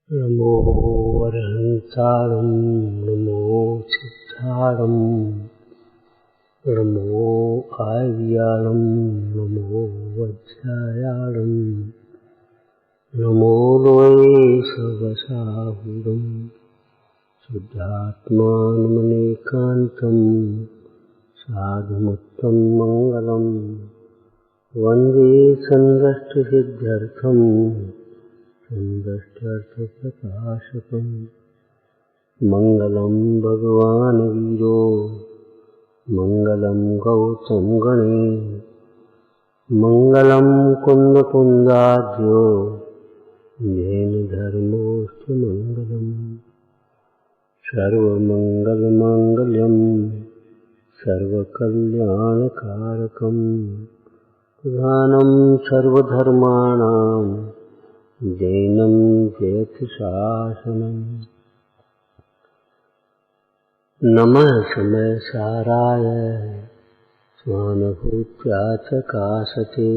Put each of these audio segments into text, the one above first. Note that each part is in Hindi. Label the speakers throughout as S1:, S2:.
S1: नमो वरहंतारं नमो सिद्धारं नमो आर्याणं नमो वज्रायाणं नमो लोये सर्वसाहुरं शुद्धात्मानमनेकान्तं साधुमुत्तं मङ्गलं वन्दे सन्द्रष्टसिद्ध्यर्थं संदष्टार्थप्रकाशकम् मङ्गलं भगवान् वीरो मङ्गलं गौतम गणे मङ्गलं कुन्दकुन्दाद्यो जैनधर्मोऽस्तु मङ्गलम् सर्वमङ्गलमाङ्गल्यं सर्वकल्याणकारकं प्रधानं सर्वधर्माणां जैनं जयति शासनम् नमः समयसाराय स्वानुभूत्या च कासते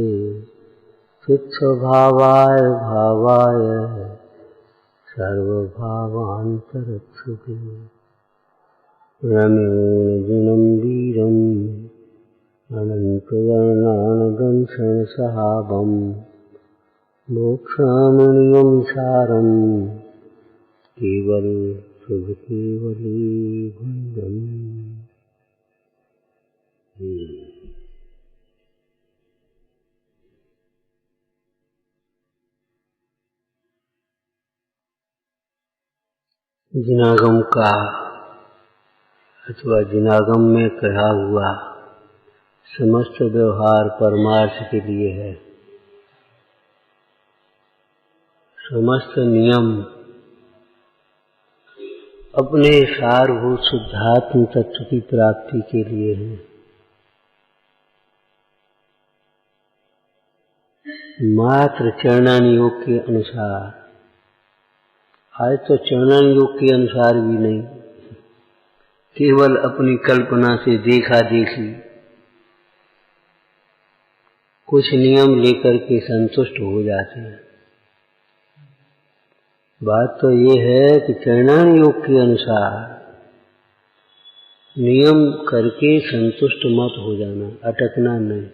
S1: चित्स्वभावाय भावाय सर्वभावान्तरक्षुते रम्यजिनं वीरम् अनन्तवर्णानगंसनसहाबम् मोक्षामणियं सारं केवल शुभ केवली भंगम। जिनागम का अथवा जिनागम में कहा हुआ समस्त व्यवहार परमार्थ के लिए है। समस्त नियम अपने सारभूत शुद्धात्म तत्व की प्राप्ति के लिए हैं। मात्र चरणन योग के अनुसार, आज तो चरणन योग के अनुसार भी नहीं, केवल अपनी कल्पना से देखा देखी कुछ नियम लेकर के संतुष्ट हो जाते हैं। बात तो ये है कि चरणान योग के अनुसार नियम करके संतुष्ट मत हो जाना, अटकना नहीं।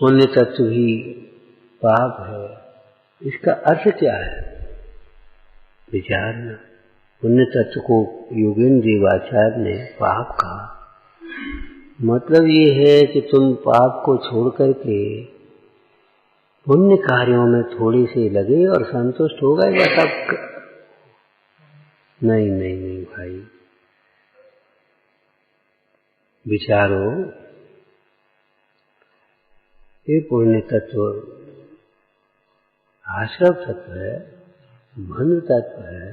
S1: पुण्य तत्व भी पाप है, इसका अर्थ क्या है? विचारना। पुण्य तत्व को योगेंद्र देवाचार्य ने पाप कहा। मतलब ये है कि तुम पाप को छोड़ करके पुण्य कार्यों में थोड़ी से लगे और संतुष्ट हो गए बस। अब नहीं नहीं नहीं भाई, विचारो। ये पुण्य तत्व आश्रव तत्व है, बंध तत्व है।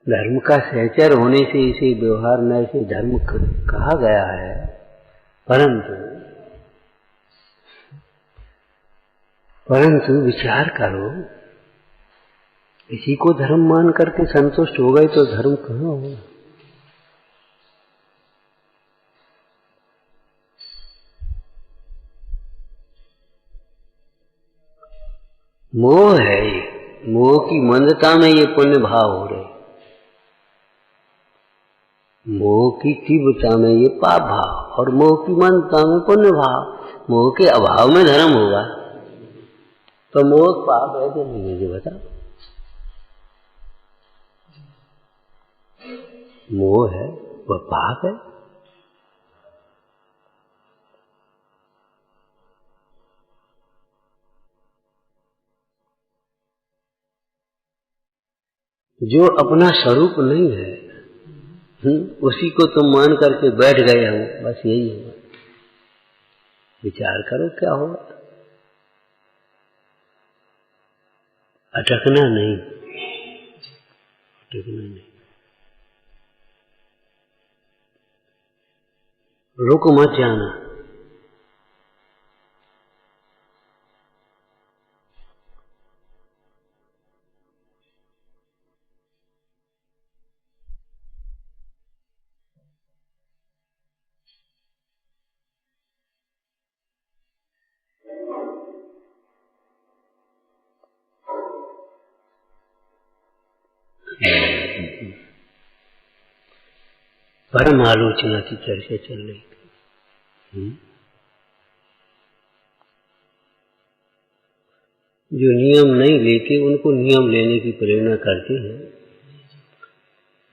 S1: धर्म का सहचर होने से इसे व्यवहार में से धर्म कहा गया है, परंतु विचार करो, इसी को धर्म मान करके संतुष्ट हो गए तो धर्म कहाँ होगा? मोह है ये, मोह की मंदता में ये पुण्य भाव हो रहे, मोह की तीव्रता में ये पाप भाव और मोह की मंदता में पुण्य भाव। मोह के अभाव में धर्म होगा तो मोह पाप है कि नहीं, मुझे बता। मोह है वह पाप है। जो अपना स्वरूप नहीं है उसी को तुम मान करके बैठ गए हो, बस यही होगा। विचार करो क्या होगा। अटकना नहीं, अटकना नहीं, रुक मत जाना। परम आलोचना की चर्चा चल रही थी। जो नियम नहीं लेते उनको नियम लेने की प्रेरणा करते हैं,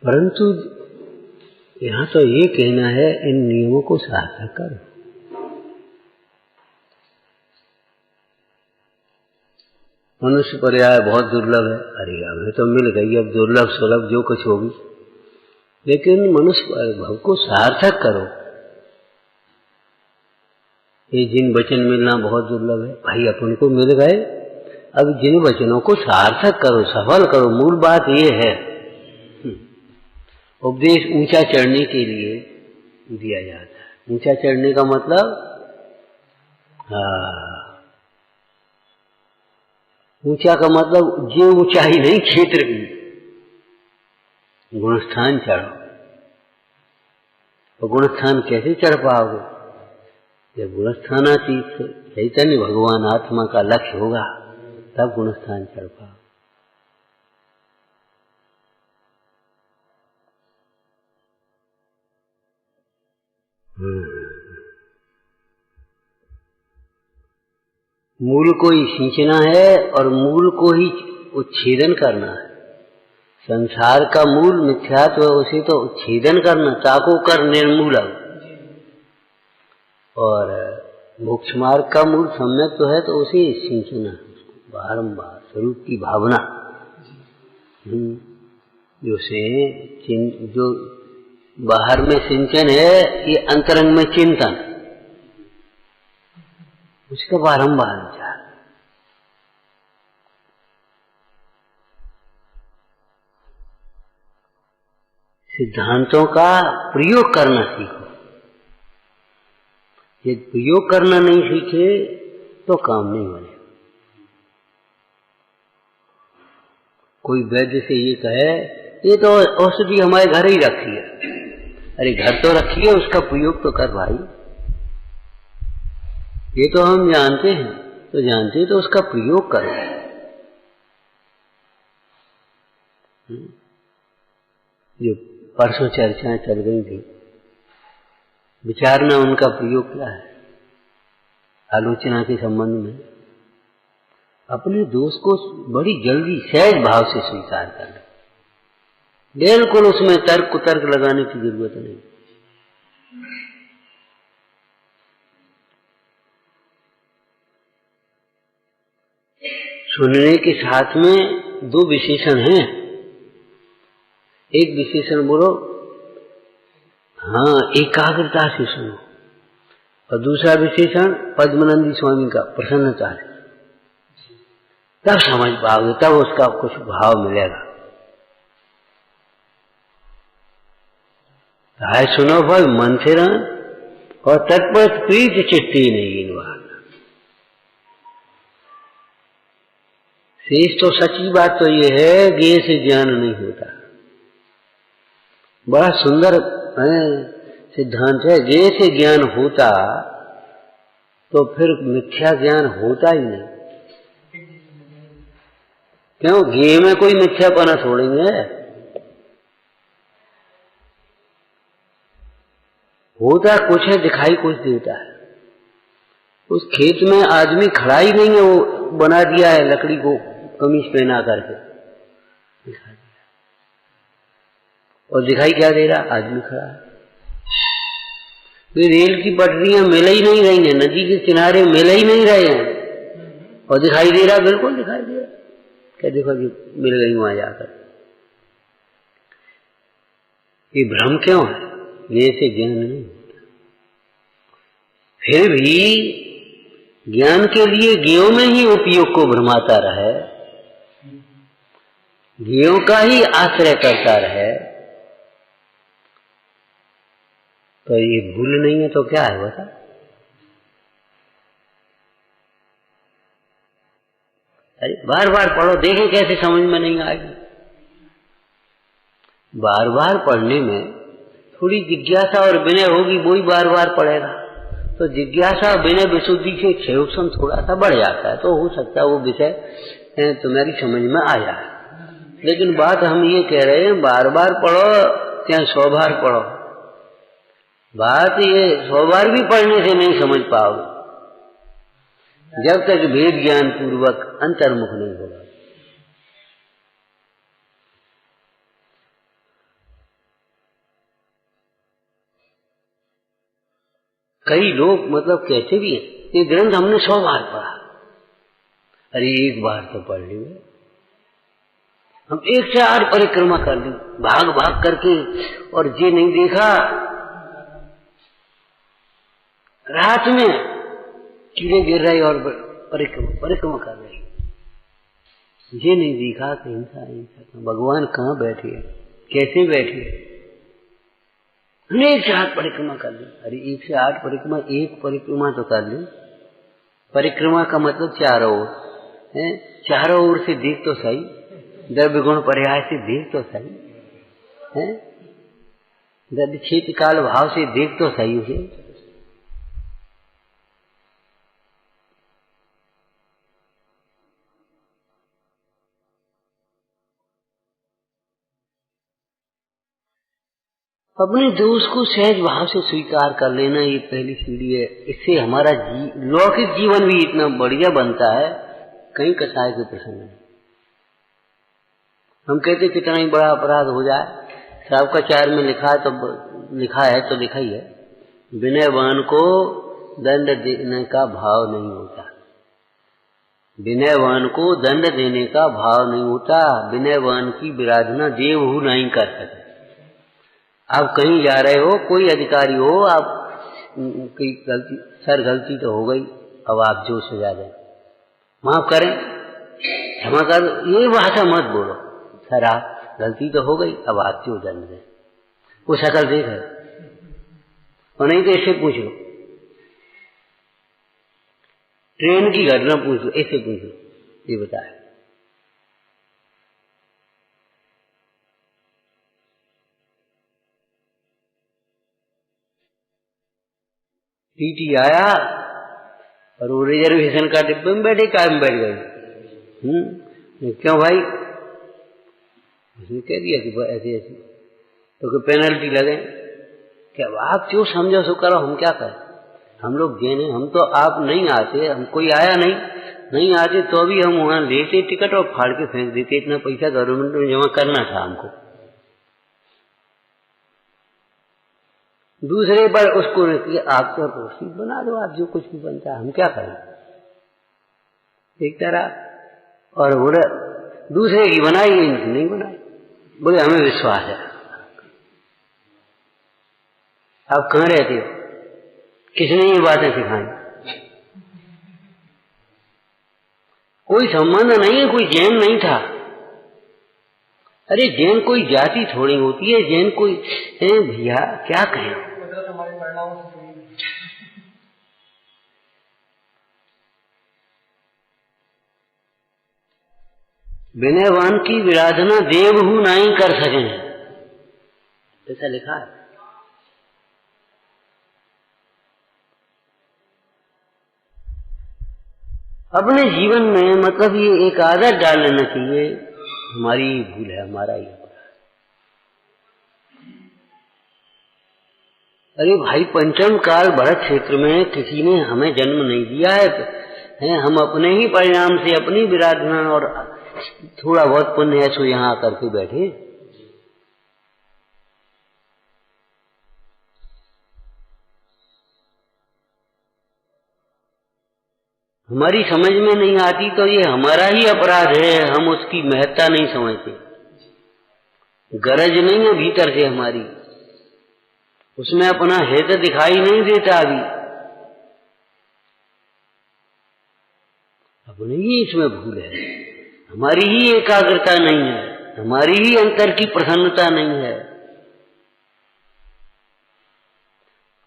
S1: परंतु यहाँ तो ये कहना है इन नियमों को सार्थक करो। मनुष्य पर्याय बहुत दुर्लभ है। अरे हमें तो मिल गई, अब दुर्लभ सुलभ जो कुछ होगी, लेकिन मनुष्य भाव को सार्थक करो। ये जिन वचन मिलना बहुत दुर्लभ है भाई, अपन को मिल गए, अब जिन वचनों को सार्थक करो, सफल करो। मूल बात ये है, उपदेश ऊंचा चढ़ने के लिए दिया जाता है। ऊंचा चढ़ने का मतलब ऊंचा का मतलब जो ऊंचाई नहीं, क्षेत्र की गुणस्थान चढ़ो। तो गुणस्थान कैसे चढ़ पाओगे? जब गुणस्थानातीत चैतन्य भगवान आत्मा का लक्ष्य होगा तब गुणस्थान चढ़ पाओगे। मूल को ही सींचना है और मूल को ही उच्छेदन करना है। संसार का मूल मिथ्यात्व है, उसे तो उच्छेदन करना, ताको कर निर्मूलम। और मोक्ष मार्ग का मूल सम्यक तो है, तो उसे सींचना, बारंबार स्वरूप की भावना, जो बाहर में सिंचन है, ये अंतरंग में चिंतन, उसका बारंबार विचार। सिद्धांतों का प्रयोग करना सीखो। यदि प्रयोग करना नहीं सीखे तो काम नहीं बने। कोई वैद्य से ये कहे ये तो औषधि हमारे घर ही रखी है, अरे घर तो रखी है, उसका प्रयोग तो कर भाई। ये तो हम जानते हैं, तो जानते हैं तो उसका प्रयोग करो। जो परसों चर्चाएं चल गई थी, विचारना उनका प्रयोग क्या है आलोचना के संबंध में। अपने दोष को बड़ी जल्दी सहज भाव से स्वीकार करना, बिल्कुल उसमें तर्क कुतर्क लगाने की जरूरत नहीं। सुनने के साथ में दो विशेषण हैं। एक विशेषण बोलो, हाँ एकाग्रता से सुनो, और दूसरा विशेषण पद्मनंदी स्वामी का प्रसन्नता से। तब समझ पाओगे, तब उसका कुछ भाव मिलेगा। हाय सुनो भाई मन से रह, और तत्पर प्रीत चित्ती नहीं इनवार। शेष तो सच्ची बात तो ये है, ज्ञेय से ज्ञान नहीं होता। बड़ा सुंदर सिद्धांत है। ज्ञेय से ज्ञान होता तो फिर मिथ्या ज्ञान होता ही नहीं। क्यों? ज्ञेय में कोई मिथ्यापना छोड़ेंगे? होता कुछ है, दिखाई कुछ देता है। उस खेत में आदमी खड़ा ही नहीं है, वो बना दिया है लकड़ी को कमीज पहना करके दिखा दिया, और दिखाई क्या दे रहा? आदमी खड़ा है। रेल की पटरियां मिल ही नहीं रही हैं, नदी के किनारे मिल ही नहीं रहे हैं, और दिखाई दे रहा, बिल्कुल दिखाई दे रहा। क्या देखो जी मिल गई वहां जाकर। ये भ्रम क्यों है? ये से ज्ञान नहीं होता। फिर भी ज्ञान के लिए ज्ञेयों में ही उपयोग को भ्रमाता रहे, ज्ञेयों का ही आश्रय करता रहे, तो ये भूल नहीं है तो क्या है बता? अरे बार बार पढ़ो, देखो कैसे समझ में नहीं आएगी। बार बार पढ़ने में थोड़ी जिज्ञासा और विनय होगी, वो ही बार बार पढ़ेगा तो जिज्ञासा विनय विशुद्धि से क्षयोक्षम थोड़ा सा बढ़ जाता है, तो हो सकता है वो विषय तुम्हारी समझ में आ जाए। लेकिन बात हम ये कह रहे हैं बार बार पढ़ो चाहे 100 बार पढ़ो, बात ये 100 बार भी पढ़ने से नहीं समझ पाओगे जब तक वेद ज्ञान पूर्वक अंतर्मुख नहीं होगा। कई लोग मतलब कहते भी हैं ये ग्रंथ हमने 100 बार पढ़ा। अरे एक बार तो पढ़ लिया, हम 1 से 8 परिक्रमा कर ली भाग भाग करके, और ये नहीं देखा रात में कीड़े गिर रहे और परिक्रमा कर रहे, ये नहीं देखा कि हिंसा भगवान कहाँ बैठे है, कैसे बैठे है। हमने 1 से 8 परिक्रमा कर ली। अरे 1 से 8 परिक्रमा, एक परिक्रमा तो कर ली। परिक्रमा का मतलब चारों ओर है, चारों ओर से देख तो सही, द्रव्य गुण पर्याय से देख तो सही है, द्रव्य क्षेत्र काल भाव से देख तो सही उसे। अपने दोष को सहज भाव से स्वीकार कर लेना ये पहली सीढ़ी है। इससे हमारा लौकिक जीवन भी इतना बढ़िया बनता है, कहीं कसाय के प्रश्न नहीं। हम कहते कितना ही बड़ा अपराध हो जाए, शराब का 4 में लिखा है तो लिखा ही है, विनयवान को दंड देने का भाव नहीं होता। विनयवान को दंड देने का भाव नहीं होता। विनयवान की विराधना देवहू नहीं कर सकते। आप कहीं जा रहे हो, कोई अधिकारी हो, आप कोई गलती तो हो गई, अब आप जो सजा दें, माफ करें, क्षमा कर, ये भाषा मत बोलो। सर आप गलती तो हो गई, अब आप जो दंड दें, वो शकल देख है, और नहीं तो इससे पूछ लो, ट्रेन की घटना पूछ लो, इससे पूछ लो, ये बताए। टीटी आया और वो रिजर्वेशन का डिब्बे में बैठे, कार में बैठ गए। क्यों भाई? उसने कह दिया कि ऐसे ऐसे, तो पेनल्टी लगे। क्या आप क्यों समझो सो करो, हम क्या करें, हम लोग देने, हम तो आप नहीं आते, हम कोई आया नहीं आते तो भी हम वहां लेते टिकट और फाड़ के फेंक देते। इतना पैसा गवर्नमेंट में जमा करना था हमको। दूसरे पर उसको आप तो रोटी बना दो, आप जो कुछ भी बनता है, हम क्या करें, एक तरह। और बोले दूसरे की बनाई, इनकी नहीं बनाई, बोले हमें विश्वास है। आप कहाँ रहते हो, किसने ये बातें सिखाई? कोई संबंध नहीं है, कोई जैन नहीं था। अरे जैन कोई जाति थोड़ी होती है, जैन कोई भैया क्या कहें। विनयवान की विराधना देवहू नहीं कर सके, ऐसा लिखा है। अपने जीवन में मतलब ये एक आदत डाल लेना चाहिए, हमारी भूल है, हमारा ही। अरे भाई, पंचम काल भरत क्षेत्र में किसी ने हमें जन्म नहीं दिया है, हम अपने ही परिणाम से अपनी विराधना और थोड़ा बहुत पुण्य है सो यहाँ आकर के बैठे। हमारी समझ में नहीं आती तो ये हमारा ही अपराध है, हम उसकी महत्ता नहीं समझते। गरज नहीं है भीतर से हमारी, उसमें अपना हित दिखाई नहीं देता। अभी अपने ही इसमें भूल है, हमारी ही एकाग्रता नहीं है, हमारी ही अंतर की प्रसन्नता नहीं है।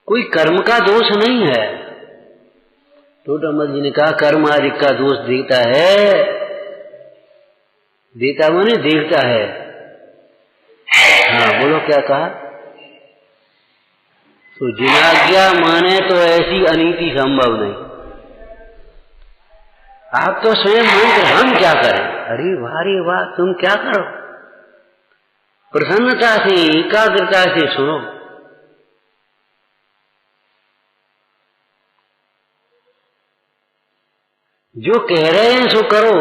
S1: कोई कर्म का दोष नहीं है। टोटामल जी ने कहा कर्म आदि का दोष देता है, देता माने देखता है। हाँ बोलो क्या कहा? तो जिनाज्ञा माने तो ऐसी अनीति संभव नहीं। आप तो स्वयं मंत्र, हम क्या करें? अरे वाह तुम क्या करो, प्रसन्नता से एकाग्रता से सुनो। जो कह रहे हैं सो करो।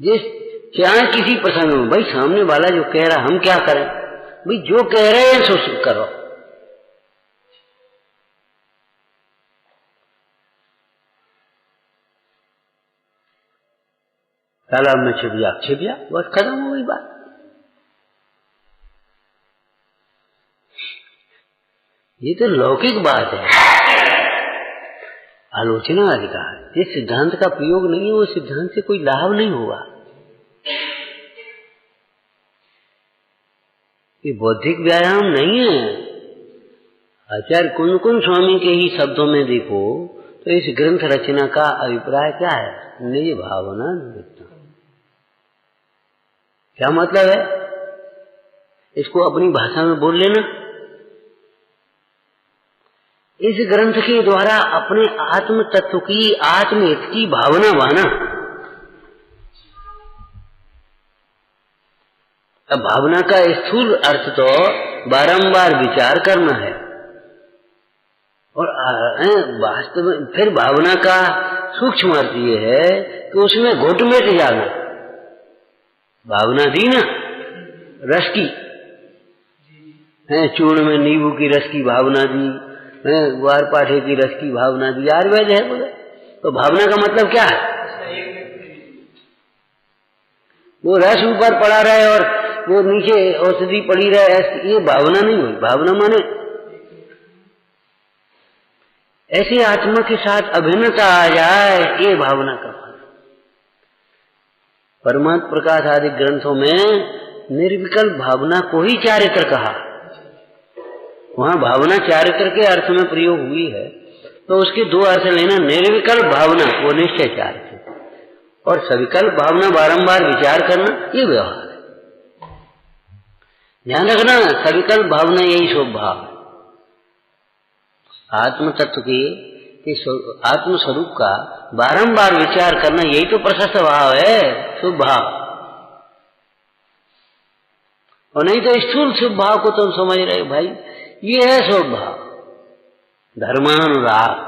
S1: जिस चाहे किसी प्रसंग में भाई सामने वाला जो कह रहा हम क्या करें, भाई जो कह रहे हैं सो करो। तालाब में छिप जा, बस खत्म हो गई बात। ये तो लौकिक बात है, आलोचना अधिकार। जिस सिद्धांत का प्रयोग नहीं है वो सिद्धांत से कोई लाभ नहीं होगा। ये बौद्धिक व्यायाम नहीं है। आचार्य कुंद स्वामी के ही शब्दों में देखो तो इस ग्रंथ रचना का अभिप्राय क्या है? निज भावना निमित्त। क्या मतलब है? इसको अपनी भाषा में बोल लेना। इस ग्रंथ के द्वारा अपने आत्म तत्व की, आत्महित की भावना बाना। अब भावना का स्थूल अर्थ तो बारंबार विचार करना है, और वास्तव में फिर भावना का सूक्ष्म अर्थ ये है कि उसमें घुट मिट जाना। भावना दी ना रस की, चूर्ण में नींबू की रस की भावना दी, ग्वार पाठे की रस की भावना दी, आयुर्वेद है बोले। तो भावना का मतलब क्या है? वो रस ऊपर पड़ा रहे और वो नीचे औषधि पड़ी रहे, ये भावना नहीं हुई। भावना माने ऐसी आत्मा के साथ अभिन्नता आ जाए, ये भावना का फल। परमात्म प्रकाश आदि ग्रंथों में निर्विकल्प भावना को ही चारित्र कहा। वहां भावना चारित्र के अर्थ में प्रयोग हुई है, तो उसके दो अर्थ लेना। निर्विकल्प भावना वो निश्चय चारित्र, और सविकल्प भावना बारंबार विचार करना, ये व्यवहार है। ध्यान रखना, सविकल्प भावना यही शुभ भाव है। आत्म तत्व के आत्म स्वरूप का बारंबार विचार करना, यही तो प्रशस्त भाव है, शुभ भाव। और नहीं तो स्थूल शुभ भाव को तुम समझ रहे हो भाई, ये है शुभ भाव, धर्मानुराग।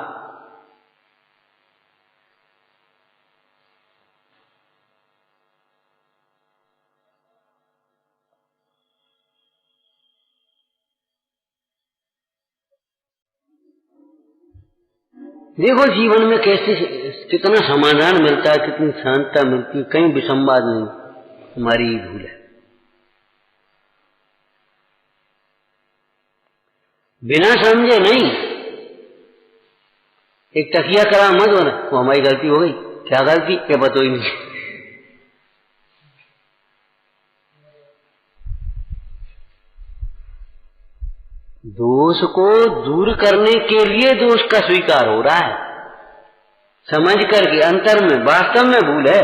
S1: देखो जीवन में कैसे कितना समाधान मिलता है, कितनी शांतता मिलती है, कहीं विसंवाद नहीं। हमारी ही भूल है। बिना समझे नहीं, एक तकिया करा मत बना, वो हमारी गलती हो गई। क्या गलती? क्या पता ही नहीं। दोष को दूर करने के लिए दोष का स्वीकार हो रहा है, समझ करके अंतर में वास्तव में भूल है।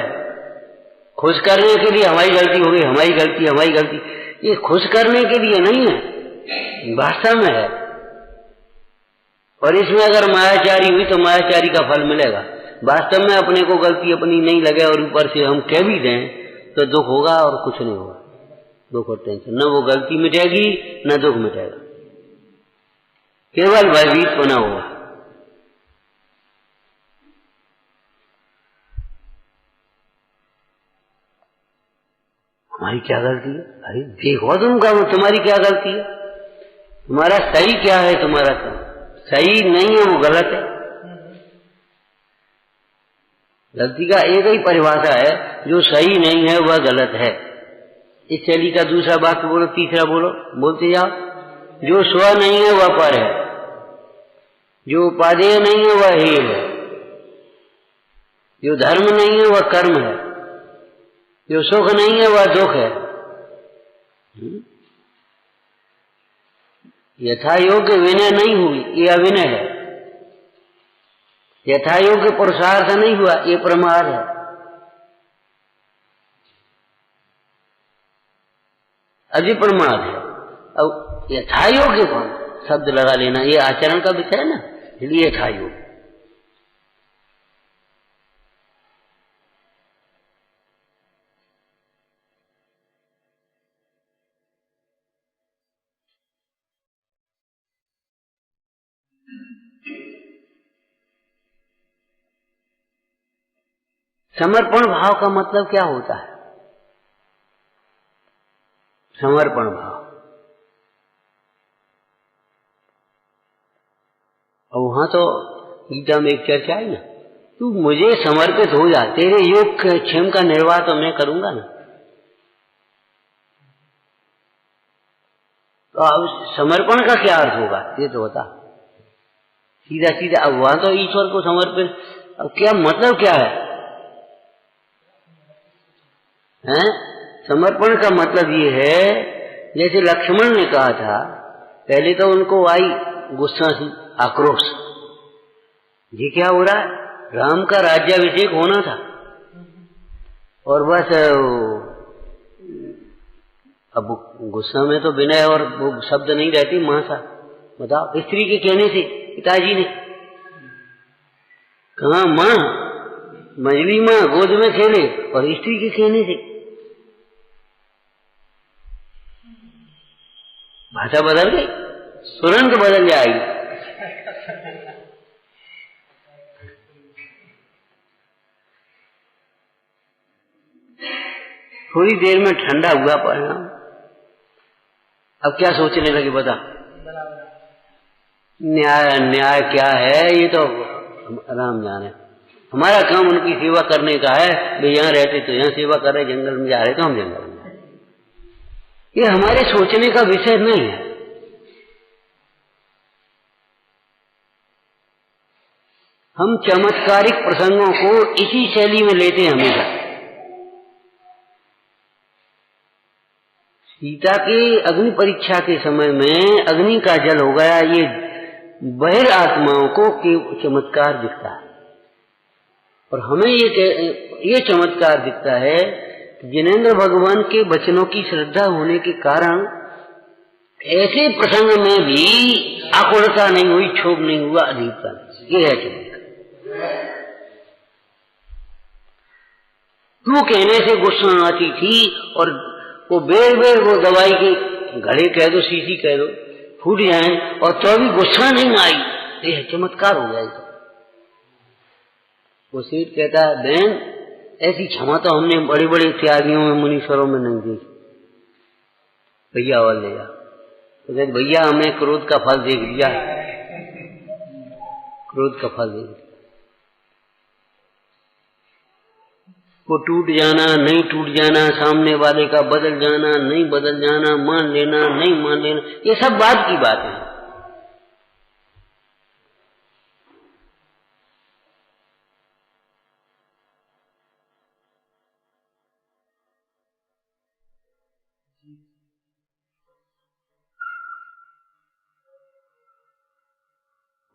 S1: खुश करने के लिए हमारी गलती हो गई, हमारी गलती, हमारी गलती, ये खुश करने के लिए नहीं है, वास्तव में है। और इसमें अगर मायाचारी हुई तो मायाचारी का फल मिलेगा। वास्तव में अपने को गलती अपनी नहीं लगे और ऊपर से हम कह भी दें तो दुख होगा और कुछ नहीं होगा। दुख और टेंशन, न वो गलती मिटेगी न दुख मिटेगा, केवल भयभीत बना हुआ। हमारी क्या गलती है? अरे देखो तुम्हारी क्या गलती है, तुम्हारा सही क्या है, तुम्हारा सही नहीं है वो गलत है। गलती का एक ही परिभाषा है, जो सही नहीं है वह गलत है। इस शैली का दूसरा वाक्य बोलो, तीसरा बोलो, बोलते जाओ। जो स्व नहीं है वह पर है, जो उपादेय नहीं है वह ही है, जो धर्म नहीं है वह कर्म है, जो सुख नहीं है वह दुख है। यथा योग्य विनय नहीं हुई, ये अविनय है। यथा योग्य पुरुषार्थ नहीं हुआ, ये प्रमाद है। अभी प्रमाद है। अब यथा योग्य शब्द लगा लेना, ये आचरण का विषय है ना, इसलिए यथा योग्य। समर्पण भाव का मतलब क्या होता है? समर्पण भाव। और वहां तो गीता में एक चर्चा है ना, तू मुझे समर्पित हो जा, तेरे योग क्षेम का निर्वाह तो मैं करूंगा ना। तो अब समर्पण का क्या अर्थ होगा ये तो बता सीधा सीधा। अब वहां तो ईश्वर को समर्पित, अब क्या मतलब क्या है? हैं? समर्पण का मतलब ये है, जैसे लक्ष्मण ने कहा था, पहले तो उनको आई गुस्सा सी, आक्रोश, ये क्या हो रहा है, राम का राज्याभिषेक होना था और बस अब गुस्सा में तो विनय और वो शब्द नहीं रहती महासा। बताओ, स्त्री के कहने से पिताजी ने कहा मां, मंझली मां गोद में खेले, और स्त्री के कहने से भाषा बदल गई, तुरंत बदल जाएगी। थोड़ी देर में ठंडा हुआ परिणाम। अब क्या सोचने लगे बता, न्याय क्या है, ये तो राम जाने, हमारा काम उनकी सेवा करने का है। वे यहाँ रहते तो यहाँ सेवा कर रहे, जंगल में जा रहे तो हम जंगल में। ये हमारे सोचने का विषय नहीं है। हम चमत्कारिक प्रसंगों को इसी शैली में लेते हैं हमेशा। सीता के अग्नि परीक्षा के समय में अग्नि का जल हो गया, ये बहिर आत्माओं को चमत्कार दिखता है, और हमें ये चमत्कार दिखता है कि जिनेंद्र भगवान के वचनों की श्रद्धा होने के कारण ऐसे प्रसंग में भी आकुलता नहीं हुई, क्षोभ नहीं हुआ, अधीरता नहीं। ये है चमत्कार। तू कहने से गुस्सा आती थी और वो बेर वो दवाई के घड़े कह दो, शीशी कह दो, फूट जाए और तो भी गुस्सा नहीं आई, ये चमत्कार हो जाएगा। वो सेठ कहता है, बहन ऐसी क्षमा तो हमने बड़े बड़े त्यागियों में, मुनीश्वरों में नहीं देखी। भैया और ले जा, तो कहते भैया हमने क्रोध का फल देख लिया, क्रोध का फल देख लिया। वो टूट जाना, नहीं टूट जाना, सामने वाले का बदल जाना, नहीं बदल जाना, मान लेना, नहीं मान लेना, ये सब बात की बात है।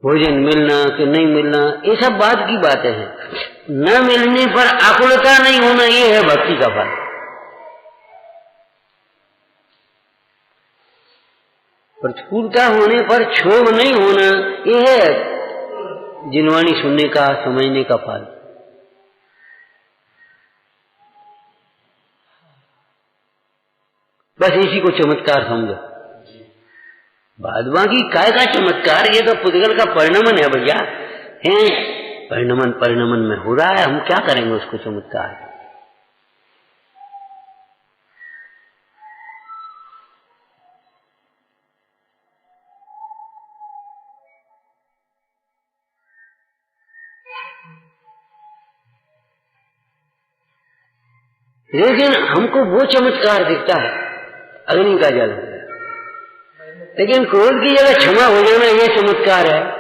S1: भोजन मिलना कि नहीं मिलना, ये सब बात की बातें हैं। न मिलने पर आकुलता नहीं होना, ये है भक्ति का फल। प्रतिकूलता होने पर क्षोभ नहीं होना, ये है जिनवाणी सुनने का, समझने का फल। बस इसी को चमत्कार समझो। बाद बाकी काय का चमत्कार, ये तो पुद्गल का परिणमन है भैया, है परिणमन में हो रहा है, हम क्या करेंगे उसको चमत्कार। लेकिन हमको वो चमत्कार दिखता है, अग्नि का जल हो गया, लेकिन क्रोध की जगह क्षमा हो जाना, ये चमत्कार है।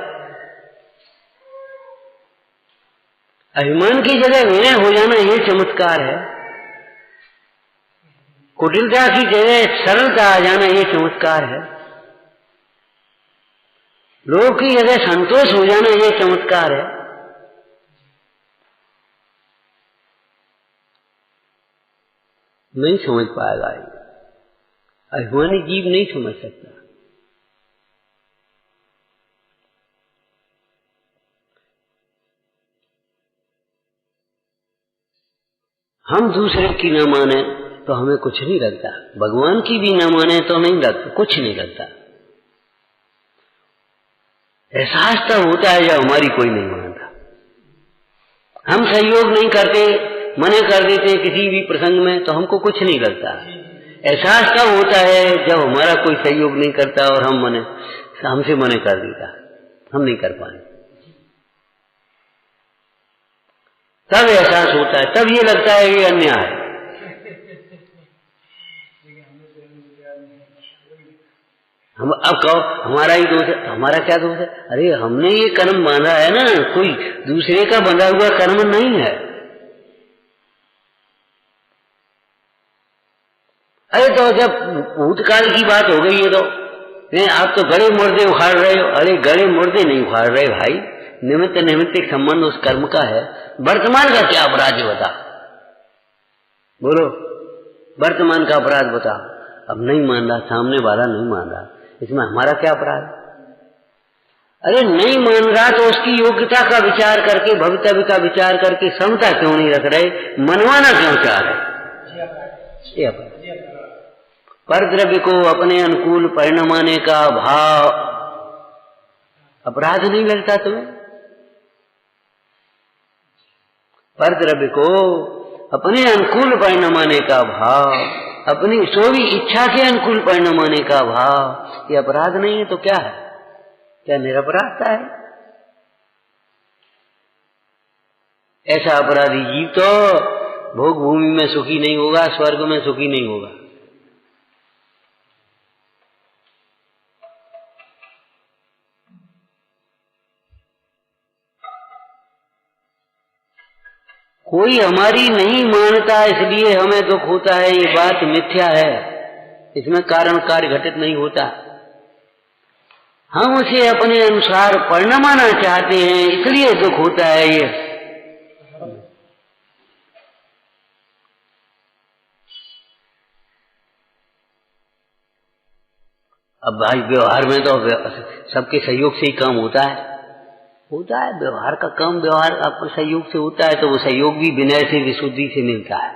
S1: अभिमान की जगह विनय हो जाना, ये चमत्कार है। कुटिलता की जगह सरलता आ जाना, ये चमत्कार है। लोभ की जगह संतोष हो जाना, ये चमत्कार है। नहीं समझ पाएगा, अभिमानी जीव नहीं समझ सकता। हम दूसरे की न माने तो हमें कुछ नहीं लगता, भगवान की भी न माने तो नहीं लगता, कुछ नहीं लगता। एहसास तब होता है जब हमारी कोई नहीं मानता। हम सहयोग नहीं करते, मने कर देते किसी भी प्रसंग में, तो हमको कुछ नहीं लगता। एहसास कब होता है? जब हमारा कोई सहयोग नहीं करता और हमसे मने कर देता, हम नहीं कर पाए, तब एहसास होता है, तब ये लगता है ये अन्याय है। हम अब कहो हमारा ही दोष है, हमारा क्या दोष है? अरे हमने ये कर्म बांधा है ना, कोई दूसरे का बंधा हुआ कर्म नहीं है। अरे तो जब भूतकाल की बात हो गई है तो आप तो गड़े मुर्दे उखाड़ रहे हो। अरे गड़े मुर्दे नहीं उखाड़ रहे भाई, निमित्त नैमित्तिक संबंध उस कर्म का है। वर्तमान का क्या अपराध बता, बोलो, वर्तमान का अपराध बता। अब नहीं मान रहा, सामने वाला नहीं मान रहा, इसमें हमारा क्या अपराध? अरे नहीं मान रहा तो उसकी योग्यता का विचार करके, भवितव्य का विचार करके समता क्यों नहीं रख रहे, मनवाना क्यों चाह रहे? पर द्रव्य को अपने अनुकूल परिणमाने का भाव अपराध नहीं लगता तुम्हें? पर द्रव्य को अपने अनुकूल परिणमाने का भाव, अपनी सोवी इच्छा के अनुकूल परिणमाने का भाव, ये अपराध नहीं है तो क्या है? क्या निरपराधता है? ऐसा अपराधी जीव तो भोग भूमि में सुखी नहीं होगा, स्वर्ग में सुखी नहीं होगा। कोई हमारी नहीं मानता इसलिए हमें दुख होता है, ये बात मिथ्या है। इसमें कारण कार्य घटित नहीं होता। हम उसे अपने अनुसार परिणमाना चाहते हैं, इसलिए दुख होता है ये। अब भाई व्यवहार में तो सबके सहयोग से ही काम होता है। व्यवहार का काम व्यवहार आपको सहयोग से होता है, तो वो सहयोग भी विनय से, विशुद्धि से मिलता है,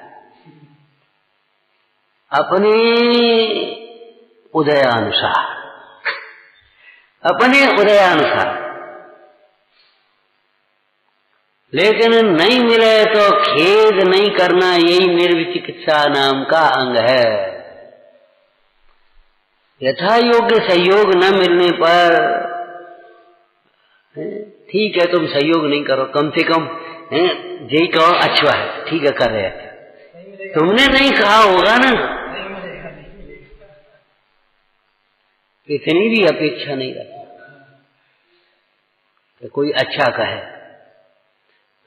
S1: अपने उदयानुसार, अपने उदयानुसार। लेकिन नहीं मिले तो खेद नहीं करना, यही निर्विचिकित्सा नाम का अंग है। यथा योग्य सहयोग न मिलने पर ठीक है, तुम सहयोग नहीं करो, कम से कम यही कहो अच्छा है, ठीक है कर रहे हैं। तुमने नहीं कहा होगा ना, इतनी भी अपेक्षा नहीं रखती कि कोई अच्छा कहे।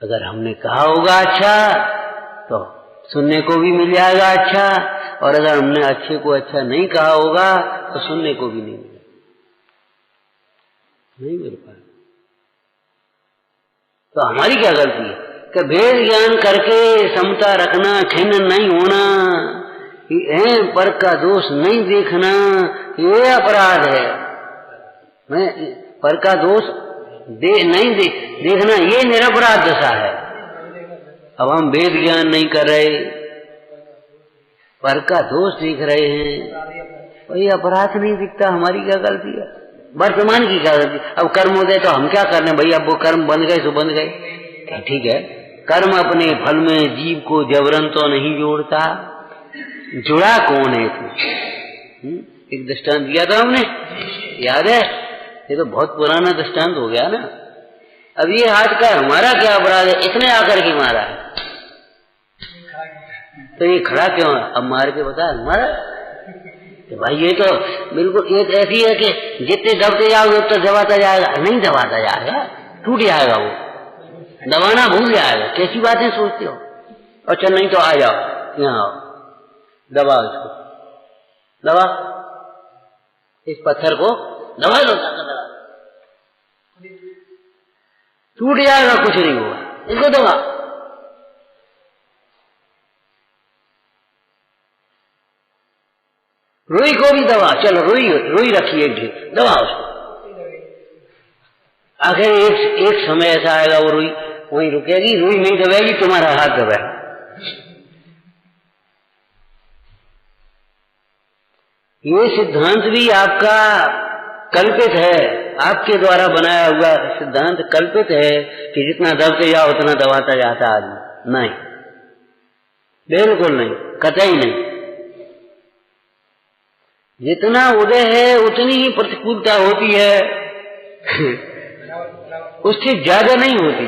S1: अगर हमने कहा होगा अच्छा तो सुनने को भी मिल जाएगा अच्छा, और अगर हमने अच्छे को अच्छा नहीं कहा होगा तो सुनने को भी नहीं मिल पाएगा। तो हमारी क्या गलती है कि भेद ज्ञान करके समता रखना, खिन्न नहीं होना, पर का दोष नहीं देखना, ये अपराध है। पर का दोष नहीं देखना, ये निरपराध दशा है। अब हम भेद ज्ञान नहीं कर रहे, पर का दोष देख रहे हैं, तो ये अपराध नहीं दिखता। हमारी क्या गलती है? वर्तमान की क्या गलती? अब कर्म होते तो हम क्या करने भाई, अब वो कर्म बन गए तो बन गए, ठीक है। कर्म अपने फल में जीव को जबरन तो नहीं जोड़ता, जुड़ा कौन है तू? एक दृष्टांत दिया था हमने, याद है? ये तो बहुत पुराना दृष्टांत हो गया ना। अब ये हाथ का हमारा क्या अपराध है, इसने आकर के मारा है, तो ये खड़ा क्यों है? अब मार के बता हमारा तो भाई, ये तो बिल्कुल ये तो ऐसी है कि जितने दबते जाओगे उतना दबाता जाएगा, नहीं दबाता जाएगा, टूट जाएगा, वो दबाना भूल जाएगा। कैसी बातें सोचते हो? अच्छा नहीं तो आ जाओ यहाँ, आओ, दबाओ इसको, दबा इस पत्थर को, दबा दो, टूट जाएगा, कुछ नहीं होगा, इसको दबा। रुई को भी दबा, चलो रुई रखी एक ढेर, दबा उसको। आखिर एक समय ऐसा आएगा वो रुई वहीं रुकेगी, रुई नहीं दबेगी, तुम्हारा हाथ दबाएगा। ये सिद्धांत भी आपका कल्पित है। आपके द्वारा बनाया हुआ सिद्धांत कल्पित है कि जितना दबते जाओ उतना दबाता जाता आदमी। नहीं, बिल्कुल नहीं, कतई नहीं। जितना उदय है उतनी ही प्रतिकूलता होती है, उससे ज्यादा नहीं होती।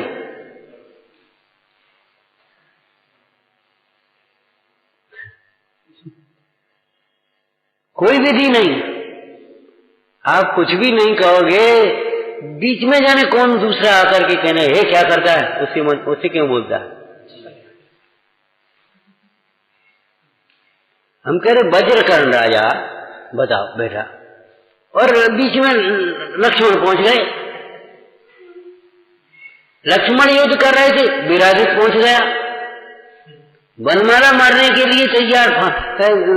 S1: कोई विधि नहीं, आप कुछ भी नहीं कहोगे, बीच में जाने कौन दूसरा आकर के कहने हे क्या करता है, उससे क्यों बोलता है। हम कह रहे वज्रकर्ण राजा बताओ बेटा, और बीच में लक्ष्मण पहुंच गए। लक्ष्मण युद्ध कर रहे थे, विराजित पहुंच गया, वनमाला मारने के लिए तैयार,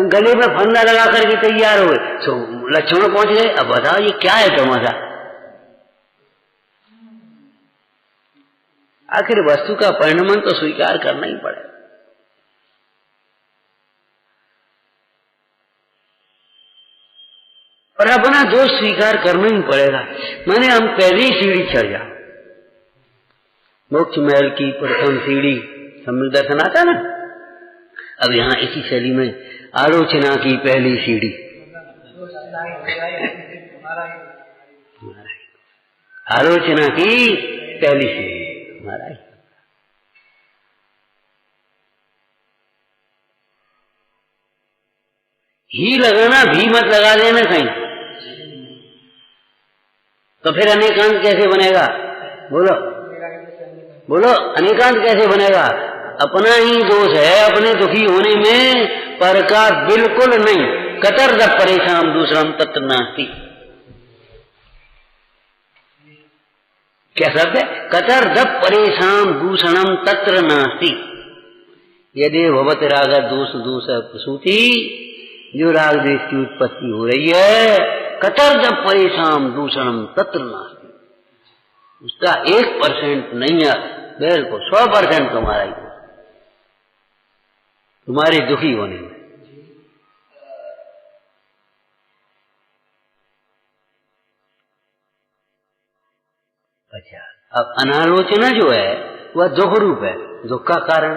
S1: गले में फंदा लगा करके तैयार हुए, तो लक्ष्मण पहुंच गए। अब बताओ ये क्या है तमाशा। आखिर वस्तु का परिणमन तो स्वीकार करना ही पड़ेगा। और अपना दोष स्वीकार करना ही पड़ेगा। मैंने हम पहली सीढ़ी चढ़ जाओ, मोक्ष महल की प्रथम सीढ़ी सम्यक दर्शन आता ना। अब यहाँ इसी शैली में आलोचना की पहली सीढ़ी, आलोचना की पहली सीढ़ी हमारा ही लगाना, भी मत लगा लेना कहीं, तो फिर अनेकांत कैसे बनेगा। बोलो बोलो, अनेकांत कैसे बनेगा। अपना ही दोष है अपने दुखी होने में, पर का बिल्कुल नहीं। कतर्द परेशान दूसरम तत्र नास्ति। क्या शब्द है। कतर्द परेशान दूषणम तत्र नास्ति। यदि भवत राग दोष दोष प्रसूति, जो राग देश की उत्पत्ति हो रही है, कतर्द परेशान दूषणम तत्र नास्ति, उसका 1% नहीं है, बिल्कुल 100% तुम्हारा ही, तुम्हारे दुखी होने में। अच्छा, अब अनालोचना जो है वह दुख रूप है, दुख का कारण।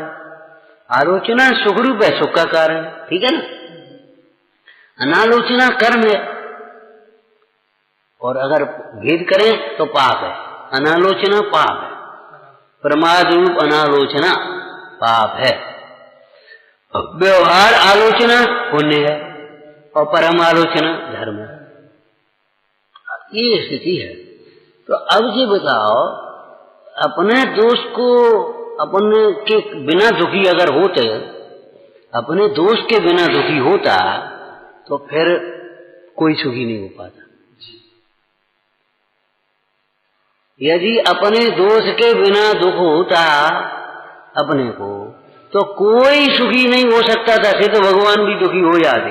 S1: आलोचना सुख रूप है, सुख का कारण। ठीक है ना। अनालोचना कर्म है, और अगर भेद करें तो पाप है। अनालोचना पाप है, प्रमाद रूप अनालोचना पाप है। व्यवहार आलोचना पुण्य है, और परम आलोचना धर्म है। ये स्थिति है। तो अब ये बताओ, अपने दोष को अपने के बिना दुखी अगर होते, अपने दोष के बिना दुखी होता, तो फिर कोई सुखी नहीं हो पाता। यदि अपने दोष के बिना दुख होता अपने को, तो कोई सुखी नहीं हो सकता था। फिर तो भगवान भी दुखी हो जाते।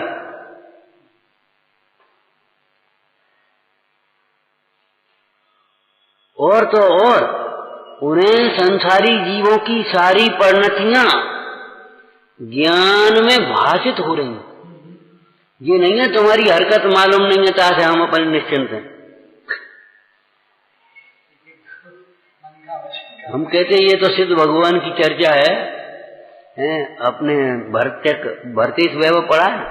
S1: और तो और उन्हें संसारी जीवों की सारी परिणतियां ज्ञान में भाषित हो रही हैं। ये नहीं है तुम्हारी हरकत मालूम नहीं है, ताकि हम अपने निश्चिंत हैं। हम कहते हैं ये तो सिद्ध भगवान की चर्चा है, अपने भरतेश वैभव पढ़ा है।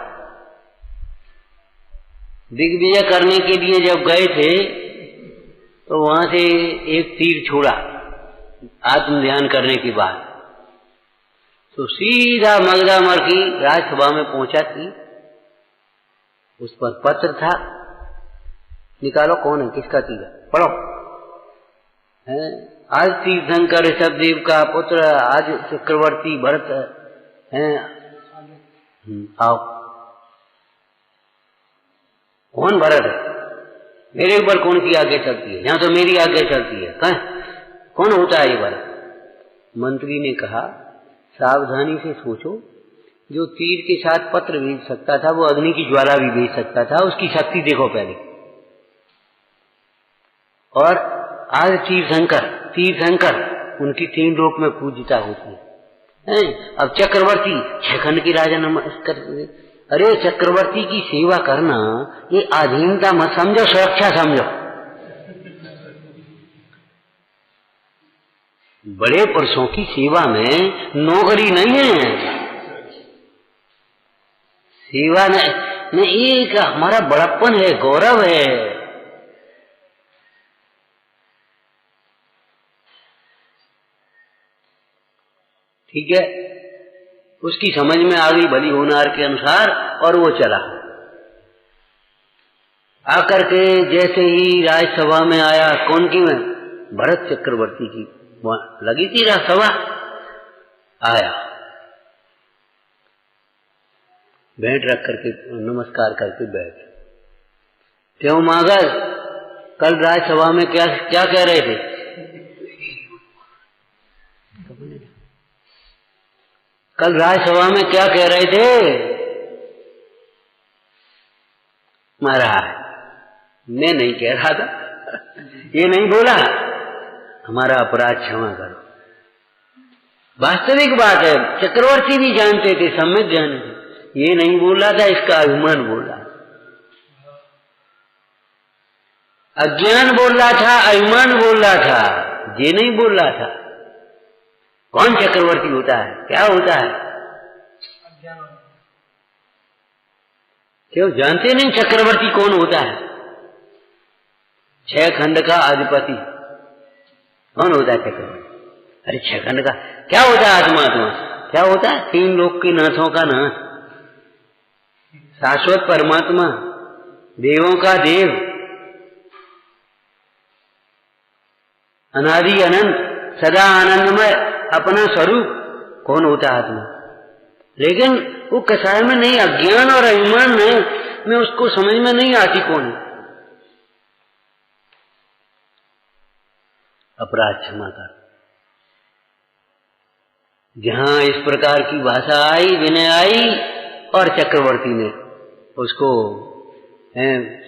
S1: दिग्विजय करने के लिए जब गए थे, तो वहां से एक तीर छोड़ा आत्म ध्यान करने के बाद, तो सीधा मगधामर की राजसभा में पहुंचा थी। उस पर पत्र था, निकालो कौन है, किसका तीर है, पढ़ो। आज तीर्थंकर ऋषभदेव का पुत्र, आज चक्रवर्ती भरत है। आओ, कौन भरत है, मेरे ऊपर कौन की आगे चलती है, यहां तो मेरी आगे चलती है। कौन होता है ये भरत। मंत्री ने कहा, सावधानी से सोचो, जो तीर के साथ पत्र भेज सकता था वो अग्नि की ज्वाला भी भेज सकता था। उसकी शक्ति देखो पहले। और आज तीर्थंकर उनकी 3 लोक में पूजिता होती है। अब चक्रवर्ती 6 खंड की राजा नमस्कार। अरे चक्रवर्ती की सेवा करना ये आधीनता मत समझो, सुरक्षा समझो। बड़े पुरुषों की सेवा में नौकरी नहीं है, सेवा नहीं, एक हमारा बड़प्पन है, गौरव है। ठीक है, उसकी समझ में आ गई भली होनार के अनुसार, और वो चला। आकर के जैसे ही राजसभा में आया, कौन की में, भरत चक्रवर्ती की लगी थी राजसभा, आया, भेंट रख करके नमस्कार करके बैठ। क्यों मागर कल राजसभा में क्या क्या कह रहे थे? कल राजसभा में क्या कह रहे थे? महाराज मैं नहीं कह रहा था, ये नहीं बोला, हमारा अपराध क्षमा करो। वास्तविक बात है, चक्रवर्ती भी जानते थे, सम्यक जानते थे, ये नहीं बोला था, इसका अभिमान बोला, अज्ञान बोल रहा था, अभिमान बोल रहा था, ये नहीं बोल रहा था। कौन चक्रवर्ती होता है, क्या होता है? क्यों जानते नहीं चक्रवर्ती कौन होता है? 6 खंड का अधिपति कौन होता है चक्रवर्ती? अरे 6 खंड का क्या होता है? आत्मा क्या होता है? 3 लोक के नाथों का नाथ, शाश्वत परमात्मा, देवों का देव, अनादि अनंत, सदा आनंदमय अपना स्वरूप कौन होता है? आत्मा। लेकिन वो कसाय में नहीं, अज्ञान और अभिमान में उसको समझ में नहीं आती कौन है। अपराध क्षमा कर। जहां इस प्रकार की भाषा आई, विनय आई, और चक्रवर्ती ने उसको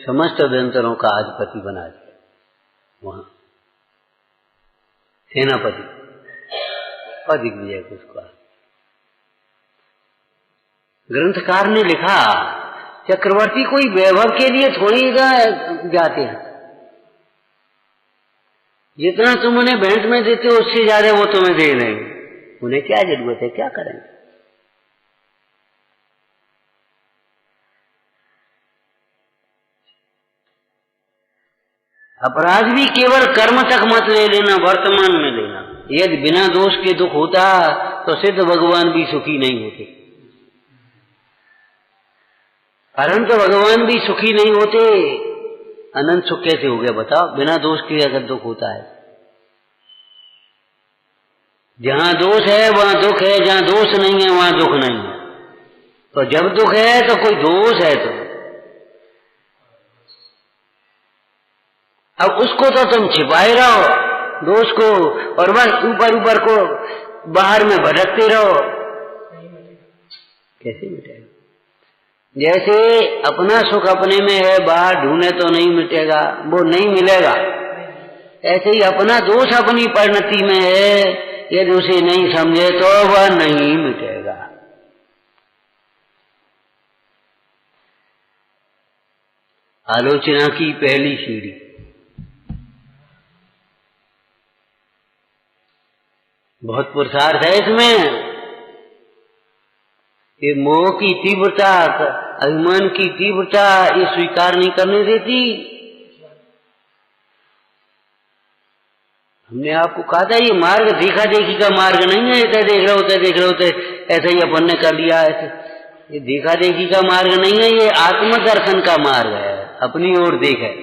S1: समस्त अभ्यंतरों का अधिपति बना दिया, वहां सेनापति और दिग्विजय को उसको। ग्रंथकार ने लिखा, चक्रवर्ती कोई वैभव के लिए थोड़ी जाते हैं, जितना तुम उन्हें भेंट में देते हो उससे ज्यादा वो तुम्हें दे देंगे, उन्हें क्या जरूरत है, क्या करेंगे। अपराध भी केवल कर्म तक मत ले लेना, वर्तमान में लेना। यदि बिना दोष के दुख होता तो सिद्ध भगवान भी सुखी नहीं होते, परंतु भगवान भी सुखी नहीं होते। अनंत सुख कैसे हो गया बताओ, बिना दोष के अगर दुख होता है। जहां दोष है वहां दुख है, जहां दोष नहीं है वहां दुख नहीं है। तो जब दुख है तो कोई दोष है, तो अब उसको तो तुम छिपाए रहो दोष को, और बस ऊपर ऊपर को बाहर में भटकते रहो, कैसे मिटेगा? जैसे अपना सुख अपने में है, बाहर ढूंढे तो नहीं मिटेगा, वो नहीं मिलेगा। ऐसे ही अपना दोष अपनी परिणति में है, यदि उसे नहीं समझे तो वह नहीं मिटेगा। आलोचना की पहली सीढ़ी, बहुत पुरुषार्थ है इसमें। ये मोह की तीव्रता, अभिमान की तीव्रता ये स्वीकार नहीं करने देती। हमने आपको कहा था ये मार्ग देखा देखी का मार्ग नहीं है, ऐसा देख रहे होते ऐसा ही अपन ने कर लिया। ऐसे ये देखा देखी का मार्ग नहीं है, ये आत्मदर्शन का मार्ग है, अपनी ओर देखे।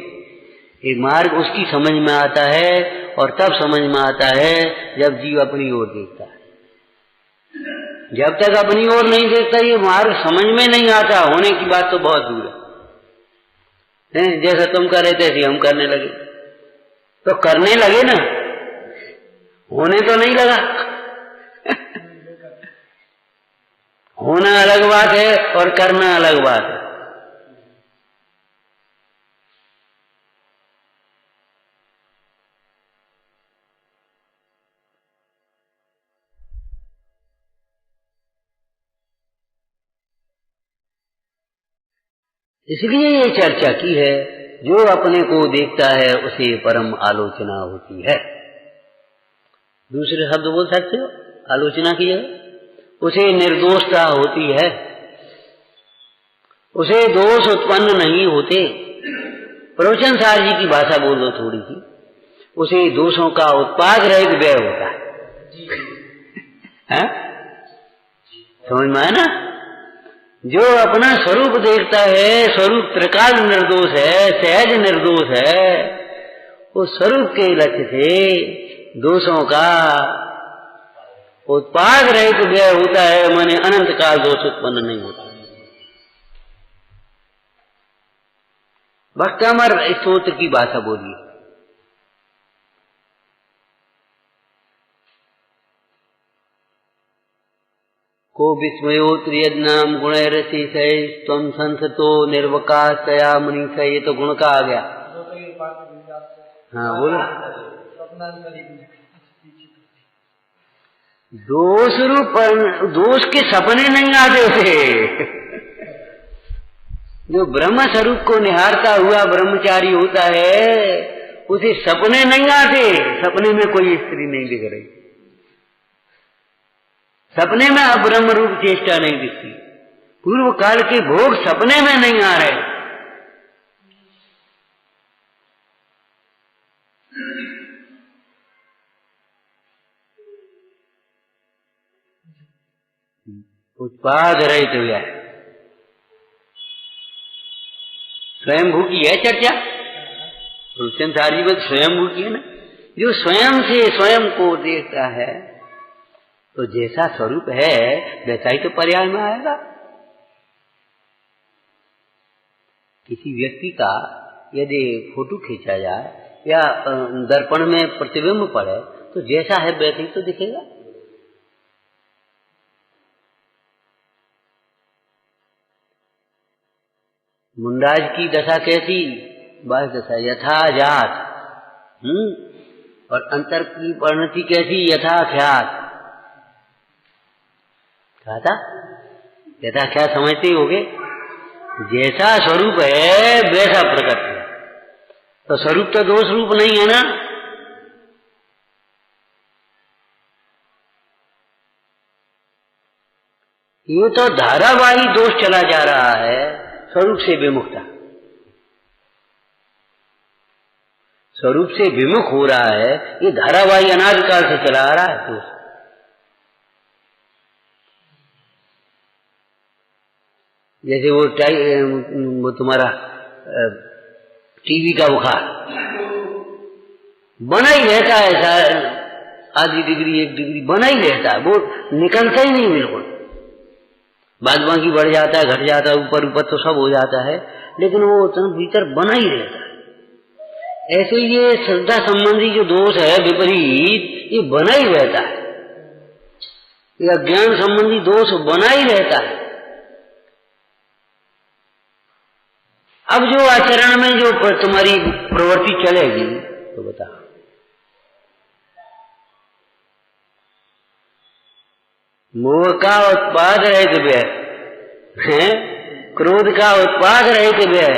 S1: ये मार्ग उसकी समझ में आता है, और तब समझ में आता है जब जीव अपनी ओर देखता है। जब तक अपनी ओर नहीं देखता ये मार्ग समझ में नहीं आता। होने की बात तो बहुत दूर है। जैसा तुम कर रहे थे हम करने लगे, तो करने लगे ना, होने तो नहीं लगा। होना अलग बात है और करना अलग बात है। इसलिए ये चर्चा की है, जो अपने को देखता है उसे परम आलोचना होती है। दूसरे शब्द बोल सकते हो आलोचना की जगह। उसे निर्दोषता होती है, उसे दोष उत्पन्न नहीं होते। प्रवचन सार जी की भाषा बोल दो थोड़ी सी, उसे दोषों का उत्पाद रहित व्यय होता है। समझ में आया ना? जो अपना स्वरूप देखता है, स्वरूप त्रिकाल निर्दोष है, सहज निर्दोष है, वो स्वरूप के लक्ष्य से दोषों का उत्पाद रहित व्यय होता है, माने अनंत काल दोष उत्पन्न नहीं होता। भक्तमर स्तोत्र की भाषा बोलिए। को विस्मयोत्र यज्ञाम गुणैरतिशय त्वं संसतो निर्वकाशया मनीषा। ये तो गुण का आ गया। हाँ बोलो। दोष रूप दोष के सपने नहीं आते उसे। जो ब्रह्म स्वरूप को निहारता हुआ ब्रह्मचारी होता है, उसे सपने नहीं आते। सपने में कोई स्त्री नहीं दिख रही, सपने में अब ब्रह्म रूप चेष्टा नहीं दिखती, पूर्व काल के भोग सपने में नहीं आ रहे। उत्पाद रहित हुआ स्वयंभू की है चर्चा। प्रवचन सार जी में स्वयंभू की है ना। जो स्वयं से स्वयं को देखता है, तो जैसा स्वरूप है वैसा ही तो पर्याय में आएगा। किसी व्यक्ति का यदि फोटो खींचा जाए या दर्पण में प्रतिबिंब पड़े, तो जैसा है वैसा ही तो दिखेगा। मुंडाज की दशा कैसी? बस दशा यथा जात। और अंतर की परिणति कैसी? यथा ख्यात। क्या था? यथा ख्यात समझते होगे। जैसा स्वरूप है वैसा प्रकट है। तो स्वरूप तो दोष रूप नहीं है ना। ये तो धारावाही दोष चला जा रहा है, स्वरूप से विमुखता। स्वरूप से विमुख हो रहा है, ये धारावाही अनादिकाल से चला आ रहा है दोष। जैसे वो तुम्हारा टीवी का बुखार बना ही रहता है, आधी डिग्री 1 डिग्री बना ही रहता है, वो निकलता ही नहीं बिल्कुल। बाद बाकी बढ़ जाता है, घट जाता है, ऊपर ऊपर तो सब हो जाता है, लेकिन वो भीतर बना ही रहता है। ऐसे ये श्रद्धा संबंधी जो दोष है विपरीत, ये बना ही रहता है। या ज्ञान संबंधी दोष बना ही रहता है। अब जो आचरण में जो तुम्हारी प्रवृत्ति चलेगी, तो बता। मोह का उत्पाद रहित व्यय, क्रोध का उत्पाद रहित व्यय,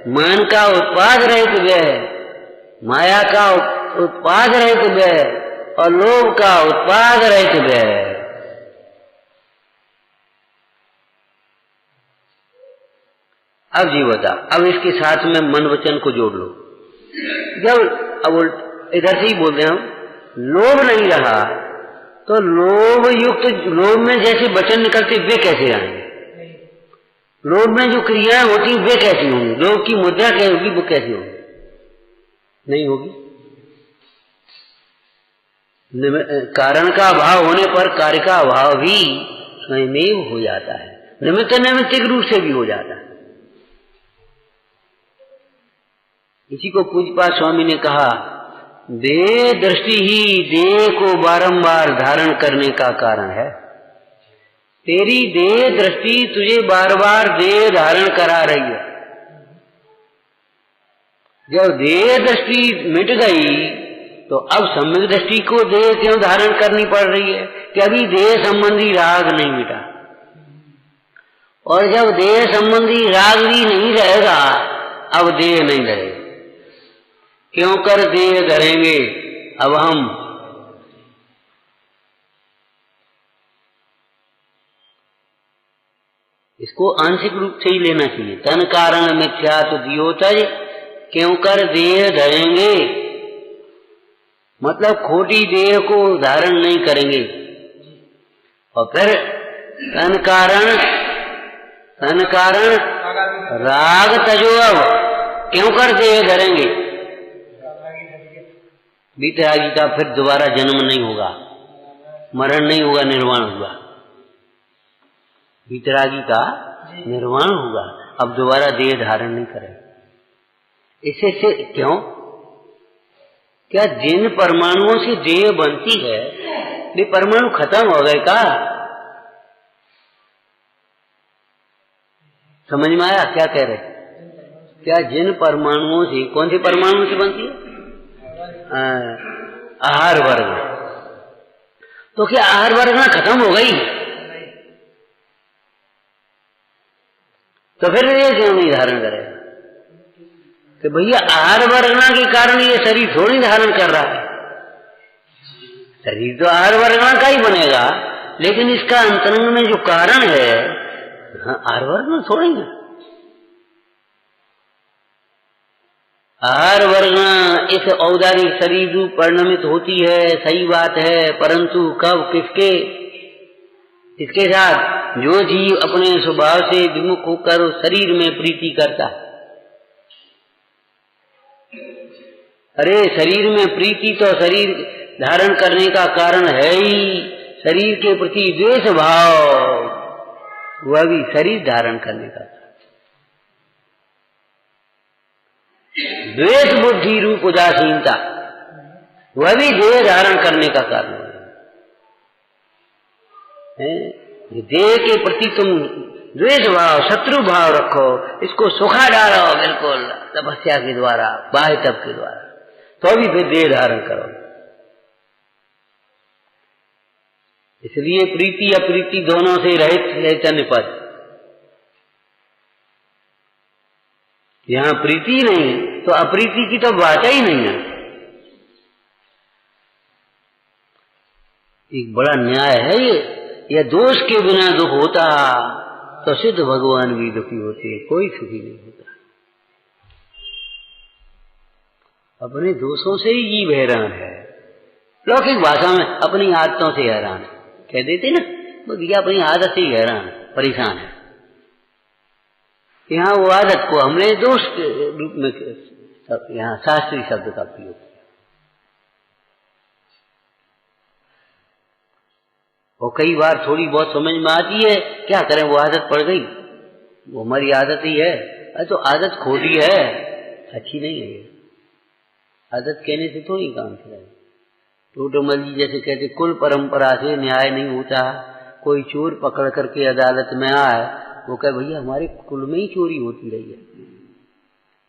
S1: मान का उत्पाद रहित व्यय, माया का उत्पाद रहित व्यय और लोभ का उत्पाद रहित व्यय। अब जी बता, अब इसके साथ में मन वचन को जोड़ लो। जब अब इधर से ही बोलते हैं हम, लोभ नहीं रहा तो लोभ युक्त, लोभ में जैसे वचन निकलते वे कैसे आएंगे? लोभ में जो क्रियाएं होती वे कैसी होंगी? लोभ की मुद्रा क्या होगी, वो कैसी होगी? नहीं होगी। कारण का अभाव होने पर कार्य का अभाव भी स्वयं हो जाता है, निमित्त नैमित्तिक रूप से भी हो जाता है। इसी को पूज्यपाद स्वामी ने कहा, देह दृष्टि ही देह को बारंबार धारण करने का कारण है। तेरी देह दृष्टि तुझे बार बार देह धारण करा रही है। जब देह दृष्टि मिट गई तो अब सम्यक दृष्टि को देह क्यों धारण करनी पड़ रही है? कि अभी देह संबंधी राग नहीं मिटा, और जब देह संबंधी राग भी नहीं रहेगा, अब देह नहीं रहेगा। क्यों कर देह धरेंगे अब हम? इसको आंशिक रूप से ही लेना चाहिए। तन कारण मिथ्या तो दियो तज, क्यों कर देह धरेंगे, मतलब खोटी देह को धारण नहीं करेंगे। और फिर तन कारण राग तजो, अब क्यों कर देह धरेंगे, बीतरागी का फिर दोबारा जन्म नहीं होगा, मरण नहीं होगा, निर्वाण होगा। बीतरागी का निर्वाण होगा, अब दोबारा देह धारण नहीं करें। इससे से क्यों, क्या जिन परमाणुओं से देह बनती है वे परमाणु खत्म हो गए का? समझ में आया क्या कह रहे? क्या जिन परमाणुओं से, कौन से परमाणु से बनती है? आहार वर्ग। तो क्या आहार वर्ग ना खत्म हो गई? तो फिर ये क्यों नहीं धारण करेगा? कि भैया आहार वर्गना के कारण ये शरीर थोड़ी धारण कर रहा है। शरीर तो आहार वर्गना का ही बनेगा, लेकिन इसका अंतरंग में जो कारण है, आहार वर्गना थोड़ी है। आहार वर्गना इस औदारिक शरीर रूप परिणमित होती है, सही बात है, परंतु कब, किसके? इसके साथ जो जीव अपने स्वभाव से विमुख होकर शरीर में प्रीति करता है। अरे शरीर में प्रीति तो शरीर धारण करने का कारण है ही, शरीर के प्रति द्वेष भाव, वह भी शरीर धारण करने का, द्वेष बुद्धि रूप उदासीनता, वह भी देह धारण करने का कारण है। देह के प्रति तुम द्वेष भाव, शत्रु भाव रखो, इसको सुखा डालो बिल्कुल तपस्या के द्वारा, बाह्य तप के द्वारा, तो भी फिर देह धारण करो। इसलिए प्रीति अप्रीति दोनों से रहित चैतन्य पद। यहां प्रीति नहीं तो अप्रीति की तो बात ही नहीं है। एक बड़ा न्याय है ये, यह दोष के बिना दुख होता तो सिद्ध भगवान भी दुखी होते, कोई सुखी नहीं होता। अपने दोषों से ही जीव हैरान है, लौकिक भाषा में अपनी आदतों से हैरान है कह देते ना, ये अपनी आदत से ही हैरान है, परेशान है। यहाँ वो आदत को हमने दोष के रूप में यहाँ शास्त्रीय शब्द का प्रयोग किया। और कई बार थोड़ी बहुत समझ में आती है, क्या करें, वो आदत पड़ गई, वो हमारी आदत ही है। अरे तो आदत खोटी है, अच्छी नहीं है। आदत कहने से थोड़ी काम चलेगा। टोटोमल जी जैसे कहते, कुल परंपरा से न्याय नहीं होता। कोई चोर पकड़ करके अदालत में आए, वो कहे भैया हमारे कुल में ही चोरी होती रही है,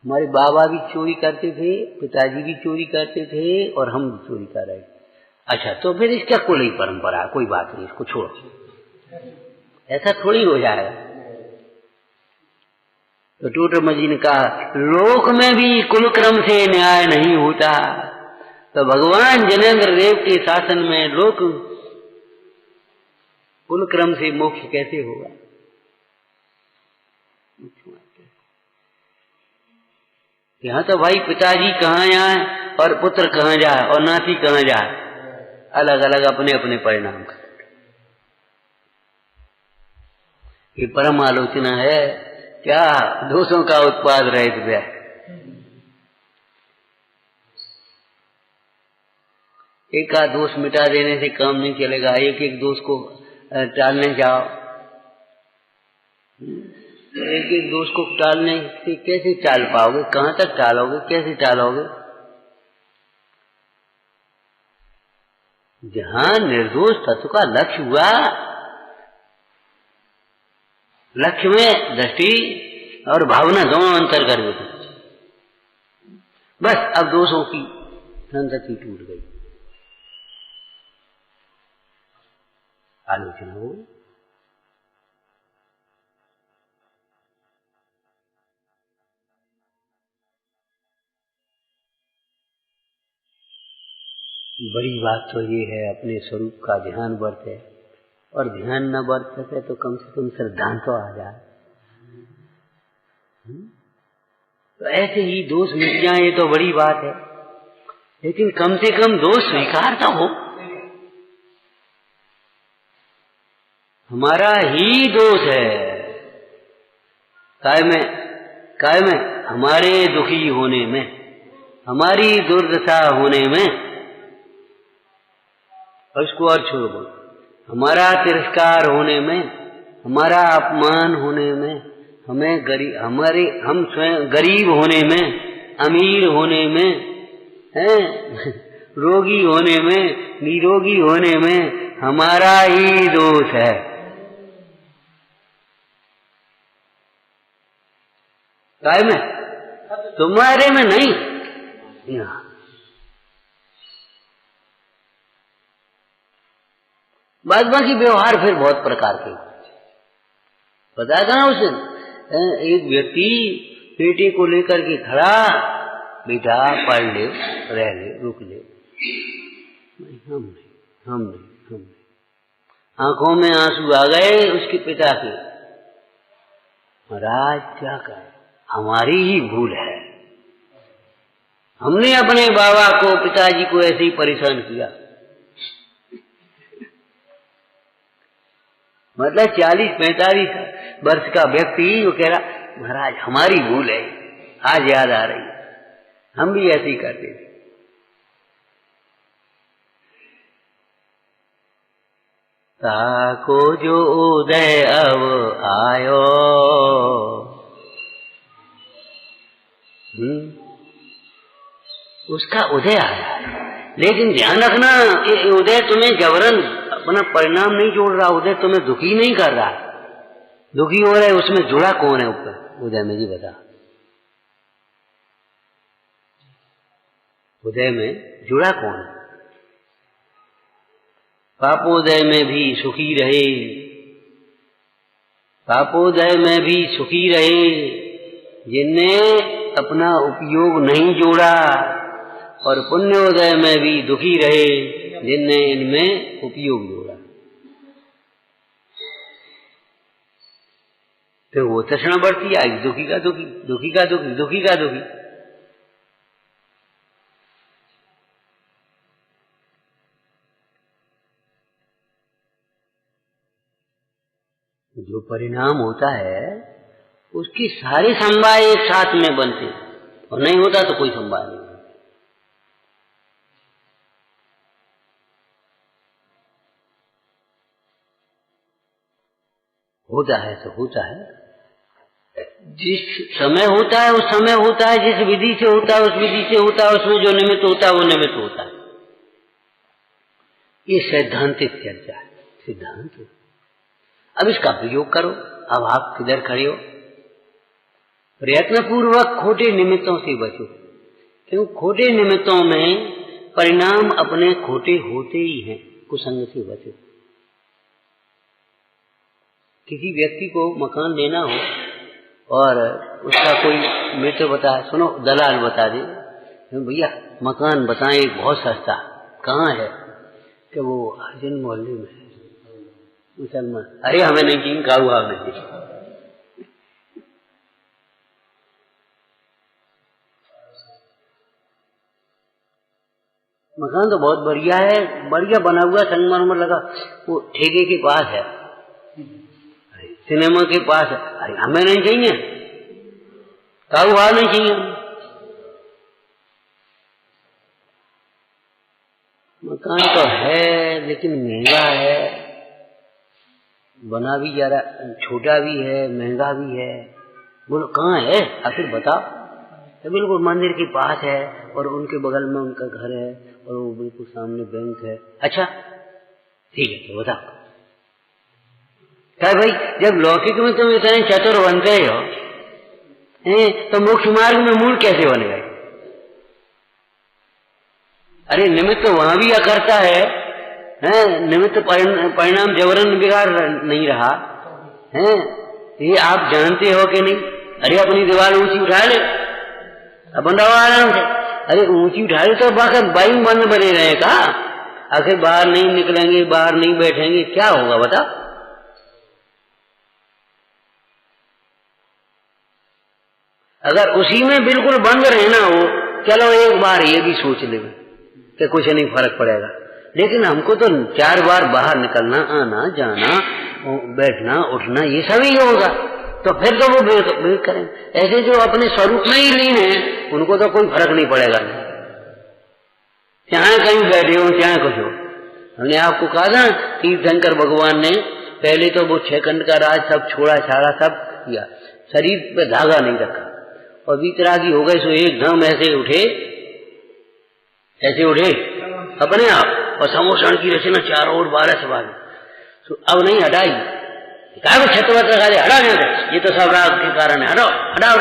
S1: हमारे बाबा भी चोरी करते थे, पिताजी भी चोरी करते थे, और हम भी चोरी कर रहे थे। अच्छा तो फिर इसका कुल ही परंपरा, कोई बात नहीं, इसको छोड़ो, ऐसा थोड़ी हो जाएगा। तो टोटोमल जी ने कहा, लोक में भी कुल क्रम से न्याय नहीं होता, तो भगवान जनेंद्र देव के शासन में लोक कुल क्रम से मोक्ष कैसे होगा? यहाँ तो भाई पिताजी कहाँ जाए और पुत्र कहाँ जाए और नाती कहाँ जाए, अलग अलग अपने अपने परिणाम का। ये परम आलोचना है, क्या दोषों का उत्पाद रहित व्यय। एक आध दोष मिटा देने से काम नहीं चलेगा, एक एक दोष को टालने जाओ, एक एक दोष को टालने से कैसे टाल पाओगे, कहाँ तक टालोगे, कैसे टालोगे? जहां निर्दोष तत्व का लक्ष्य हुआ, लक्ष्य में दृष्टि और भावना दोनों अंतर कर देते, बस अब दोषों की संतति टूट गई, आलोचना हो। बड़ी बात तो ये है अपने स्वरूप का ध्यान बरते, और ध्यान न बरत सके तो कम से कम श्रद्धांत तो आ जाए। तो ऐसे ही दोष मिट जाए ये तो बड़ी बात है, लेकिन कम से कम दोष स्वीकार तो हो। हमारा ही दोष है काय में हमारे दुखी होने में, हमारी दुर्दशा होने में। और इसको और छोड़ दो, हमारा तिरस्कार होने में, हमारा अपमान होने में, हम स्वयं गरीब होने में, अमीर होने में, हैं रोगी होने में, निरोगी होने में, हमारा ही दोष है। काय में? तुम्हारे में नहीं। बाद बाकी व्यवहार फिर बहुत प्रकार के बताया था ना उस दिन। एक व्यक्ति बेटे को लेकर के खड़ा, बेटा पढ़ ले, रह ले, रुक ले। हम नहीं। आंखों में आंसू आ गए उसके पिता के। महाराज क्या करें, हमारी ही भूल है, हमने अपने बाबा को, पिताजी को ऐसे ही परेशान किया। मतलब 40-45 वर्ष का व्यक्ति वो कह रहा महाराज हमारी भूल है, आज याद आ रही है, हम भी ऐसे ही करते थे। ताको जो उदय अब आयो, उसका उदय आया, लेकिन ध्यान रखना ये उदय तुम्हें जबरन अपना परिणाम नहीं जोड़ रहा, उदय तुम्हें दुखी नहीं कर रहा। दुखी हो रहे उसमें जुड़ा कौन है ऊपर उदय में, जी बता। उदय में जुड़ा कौन है? पापोदय में भी सुखी रहे, पापोदय में भी सुखी रहे जिनने अपना उपयोग नहीं जोड़ा, और पुण्योदय में भी दुखी रहे जिनने इनमें उपयोग जोड़ा। तो वो तृष्णा बढ़ती आई, दुखी का दुखी, दुखी का दुखी, दुखी का दुखी। जो परिणाम होता है उसकी सारे समवाय एक साथ में बनते हैं, और नहीं होता तो कोई समवाय नहीं होता है। तो होता है, जिस समय होता है उस समय होता है, जिस विधि से होता है उस विधि से होता है, उसमें जो निमित्त होता है वो निमित्त होता है। ये सैद्धांतिक चर्चा है, सिद्धांत। अब इसका प्रयोग करो। अब आप किधर खड़े हो? प्रयत्न पूर्वक खोटे निमित्तों से बचो, क्यों? खोटे निमित्तों में परिणाम अपने खोटे होते ही हैं। कुसंग से बचो। किसी व्यक्ति को मकान लेना हो और उसका कोई मित्र बताए, सुनो दलाल बता दे भैया मकान बताएं बहुत सस्ता, कहाँ है? कि वो हरिजन मोहल्ले में है। मुसलमान, अरे हमें नहीं चाहिए, का हुआ हमें चाहिए। मकान तो बहुत बढ़िया है, बढ़िया बना हुआ, संगमरमर लगा, वो ठेके के पास है, सिनेमा के पास है। अरे हमें नहीं चाहिए, का हुआ नहीं चाहिए। मकान तो है लेकिन महंगा है, बना भी जरा छोटा भी है, महंगा भी है। बोलो कहाँ है? आखिर बताओ। तो बिल्कुल मंदिर के पास है और उनके बगल में उनका घर है और वो बिल्कुल सामने बैंक है। अच्छा ठीक है, तो बताओ। क्या भाई, जब लौकिक में तुम इतने चतुर बनते हो तो मोक्ष मार्ग में मूल कैसे बन गए? अरे निमित्त तो वहां भी अकर्ता है, निमित्त परिणाम जबरन बिगाड़ नहीं रहा है, ये आप जानते हो कि नहीं? अरे अपनी दीवार ऊंची उठा ले, अपन रहो आराम से। अरे ऊंची उठा ले तो बाकी बाई बंद बने रहे का? आखिर बाहर नहीं निकलेंगे, बाहर नहीं बैठेंगे, क्या होगा बता? अगर उसी में बिल्कुल बंद रहना हो, चलो एक बार ये भी सोच ले कि कुछ नहीं फर्क पड़ेगा, लेकिन हमको तो 4 बार बाहर निकलना, आना जाना, बैठना उठना, ये सब ही होगा, तो फिर तो वो बेर करें। ऐसे जो अपने स्वरूप में ही लीन है उनको तो कोई फर्क नहीं पड़ेगा, चाहे कहीं बैठे हो चाहे कुछ हो। हमने आपको कहा था तीर्थंकर भगवान ने पहले तो वो 6 खंड का राज सब छोड़ा छाड़ा सब किया, शरीर पे धागा नहीं रखा, और वीतरागी हो गए सो एकदम ऐसे उठे अपने आप, और समोषण की रचना चारों ओर 12 सभा में, तो अब नहीं हटाई, क्या छत्रवत लगा दे, हटा नहीं, ये तो सब राग के कारण है, हटाओ।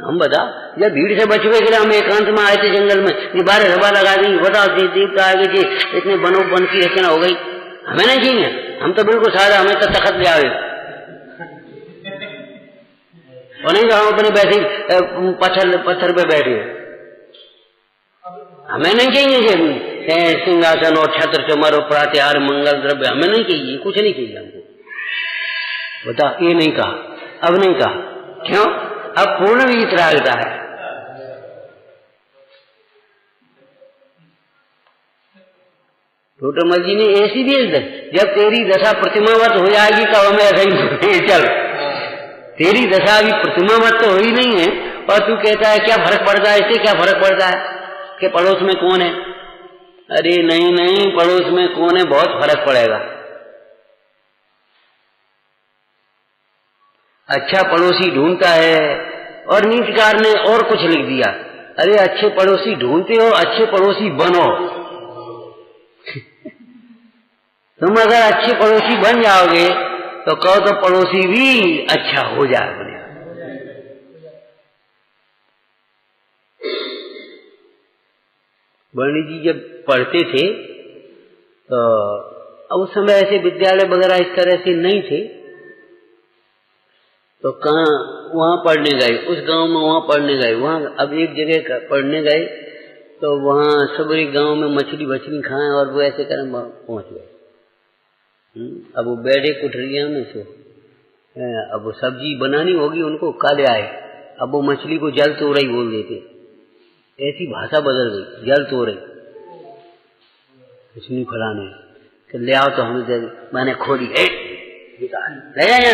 S1: हम बता, जब भीड़ से बचने के लिए हम एकांत में आए थे जंगल में, ये 12 सभा लगा दी, बताओ देवता आगे जी इतने बनों बन की रचना हो गई, हमें नहीं चाहिए, हम तो बिल्कुल सादा, हमें तो तखत ले आवे, और नहीं हम अपने बैठे पत्थर पे बैठे, हमें नहीं चाहिए सिंहासन और छत्र चमर और प्रात्यार मंगल द्रव्य, हमें नहीं चाहिए, कुछ नहीं चाहिए हमको। बता, ये नहीं कहा, अब नहीं कहा, क्यों? अब पूर्ण वीतरागता है। टोटमल जी ने ऐसी भी जब तेरी दशा प्रतिमावत हो जाएगी तब हमें ऐसा ही चल, तेरी दशा अभी प्रतिमावत तो हो ही नहीं है, और तू कहता है क्या फर्क पड़ता है, इससे क्या फर्क पड़ता है कि पड़ोस में कौन है? अरे नहीं, पड़ोस में कौन है बहुत फर्क पड़ेगा। अच्छा पड़ोसी ढूंढता है, और नीतिकार ने और कुछ लिख दिया, अरे अच्छे पड़ोसी ढूंढते हो, अच्छे पड़ोसी बनो। तुम अगर अच्छे पड़ोसी बन जाओगे तो कहो तो पड़ोसी भी अच्छा हो जाएगा। वर्णी जी जब पढ़ते थे तो अब उस समय ऐसे विद्यालय वगैरह इस तरह से नहीं थे, तो कहाँ वहां पढ़ने गए, उस गांव में वहां पढ़ने गए, वहां अब एक जगह पढ़ने गए तो वहां सब एक गांव में मछली खाएं और वो ऐसे करें पहुंच गए। अब वो बैठे कुठरिया में से, अब वो सब्जी बनानी होगी उनको, काले आए, अब वो मछली को जल तोरई बोल देते, ऐसी भाषा बदल गई, जल तोरई कुछ नहीं फलाने कि ले आओ तो हमें दे, मैंने खोली है ले जाए,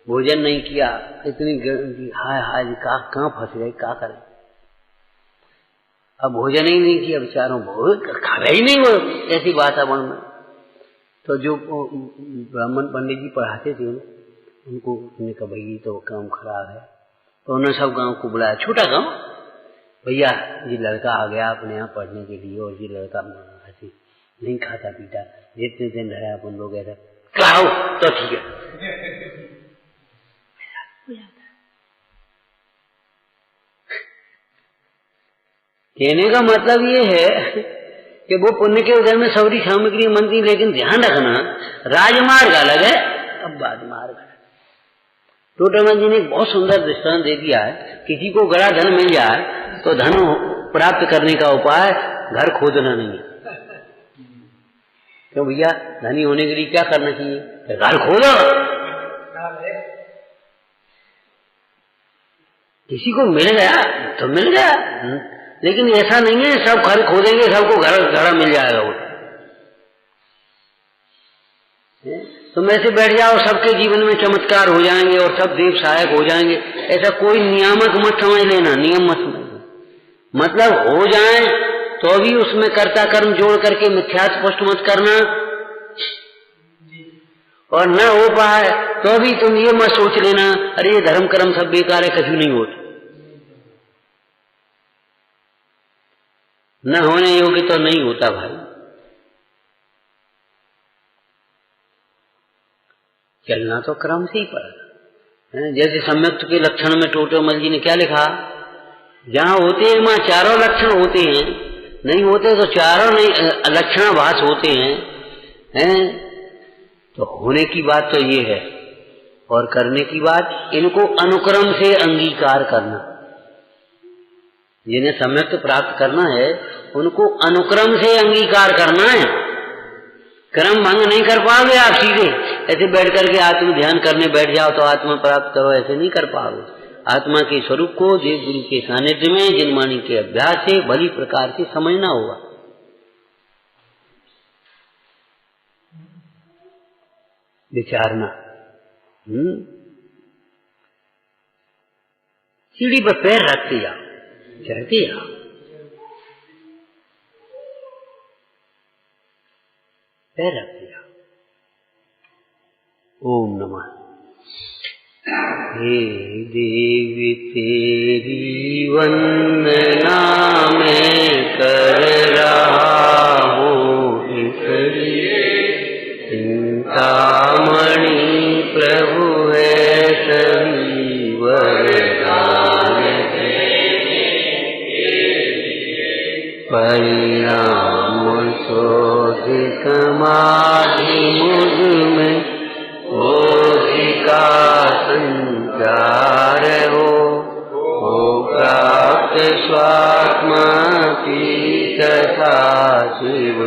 S1: भोजन नहीं किया, इतनी हाय कहाँ फंस गए, क्या करें। अब भोजन ही नहीं किया बेचारों, खावे ही नहीं वो ऐसी वातावरण में। तो जो ब्राह्मण पंडित जी पढ़ाते थे उनको उन्होंने कहा भाई तो काम खराब है, तो उन्होंने सब गांव को बुलाया, छोटा गांव, भैया ये लड़का आ गया अपने यहाँ पढ़ने के लिए, और ये लड़का ऐसे नहीं खाता पीता, जितने दिन रहे अपन लोग ऐसा कराओ तो ठीक है। कहने का मतलब ये है कि वो पुण्य के उधर में सौरी सामग्री मनती, लेकिन ध्यान रखना राजमार्ग अलग है, अब बाद मार्ग है। टोटमल जी ने एक बहुत सुंदर दृष्टांत दे दिया है, किसी को बड़ा धन मिल जाए तो धन प्राप्त करने का उपाय घर खोदना नहीं है। क्यों भैया, धनी होने के लिए क्या करना चाहिए? घर खोदो। किसी को मिल गया तो मिल गया, लेकिन ऐसा नहीं है सब घर खोदेंगे सबको घर मिल जाएगा। वो तुम ऐसे बैठ जाओ सबके जीवन में चमत्कार हो जाएंगे और सब देव सहायक हो जाएंगे, ऐसा कोई नियामक मत समझ लेना, नियम मत समझ लेना। मतलब हो जाए तो भी उसमें कर्ता कर्म जोड़ करके मिथ्या स्पष्ट मत करना, और न हो पाए तो भी तुम ये मत सोच लेना अरे ये धर्म कर्म सब बेकार है, कभी नहीं होता। न होने योग्य तो नहीं होता भाई। चलना तो क्रम से ही पड़ा। जैसे सम्यक्त के लक्षण में टोटमल जी ने क्या लिखा, जहां होते हैं वहां चारों लक्षण होते हैं, नहीं होते तो चारों नहीं लक्षणाभास होते हैं। तो होने की बात तो ये है, और करने की बात इनको अनुक्रम से अंगीकार करना। जिन्हें सम्यक्त प्राप्त करना है उनको अनुक्रम से अंगीकार करना है। क्रम भंग नहीं कर पाओगे आप सीधे, ऐसे बैठ करके आत्म ध्यान करने बैठ जाओ तो आत्मा प्राप्त करो, ऐसे नहीं कर पाओगे। आत्मा के स्वरूप को देव गुरु के सानिध्य में जिनवाणी के अभ्यास से भली प्रकार से समझना होगा। विचारना। सीढ़ी पर पैर रखते जाओ, चढ़ते जाओ। पैर रखते जाओ। ओम नमः। हे देवी तेरी वंदना मैं कर रहा हूँ, इसलिए चिंतामणि प्रभु है सभी वरदान परिणाम शोध समाधि मुझ में का संचार हो प्राप्त स्वात्मा की तथा शिव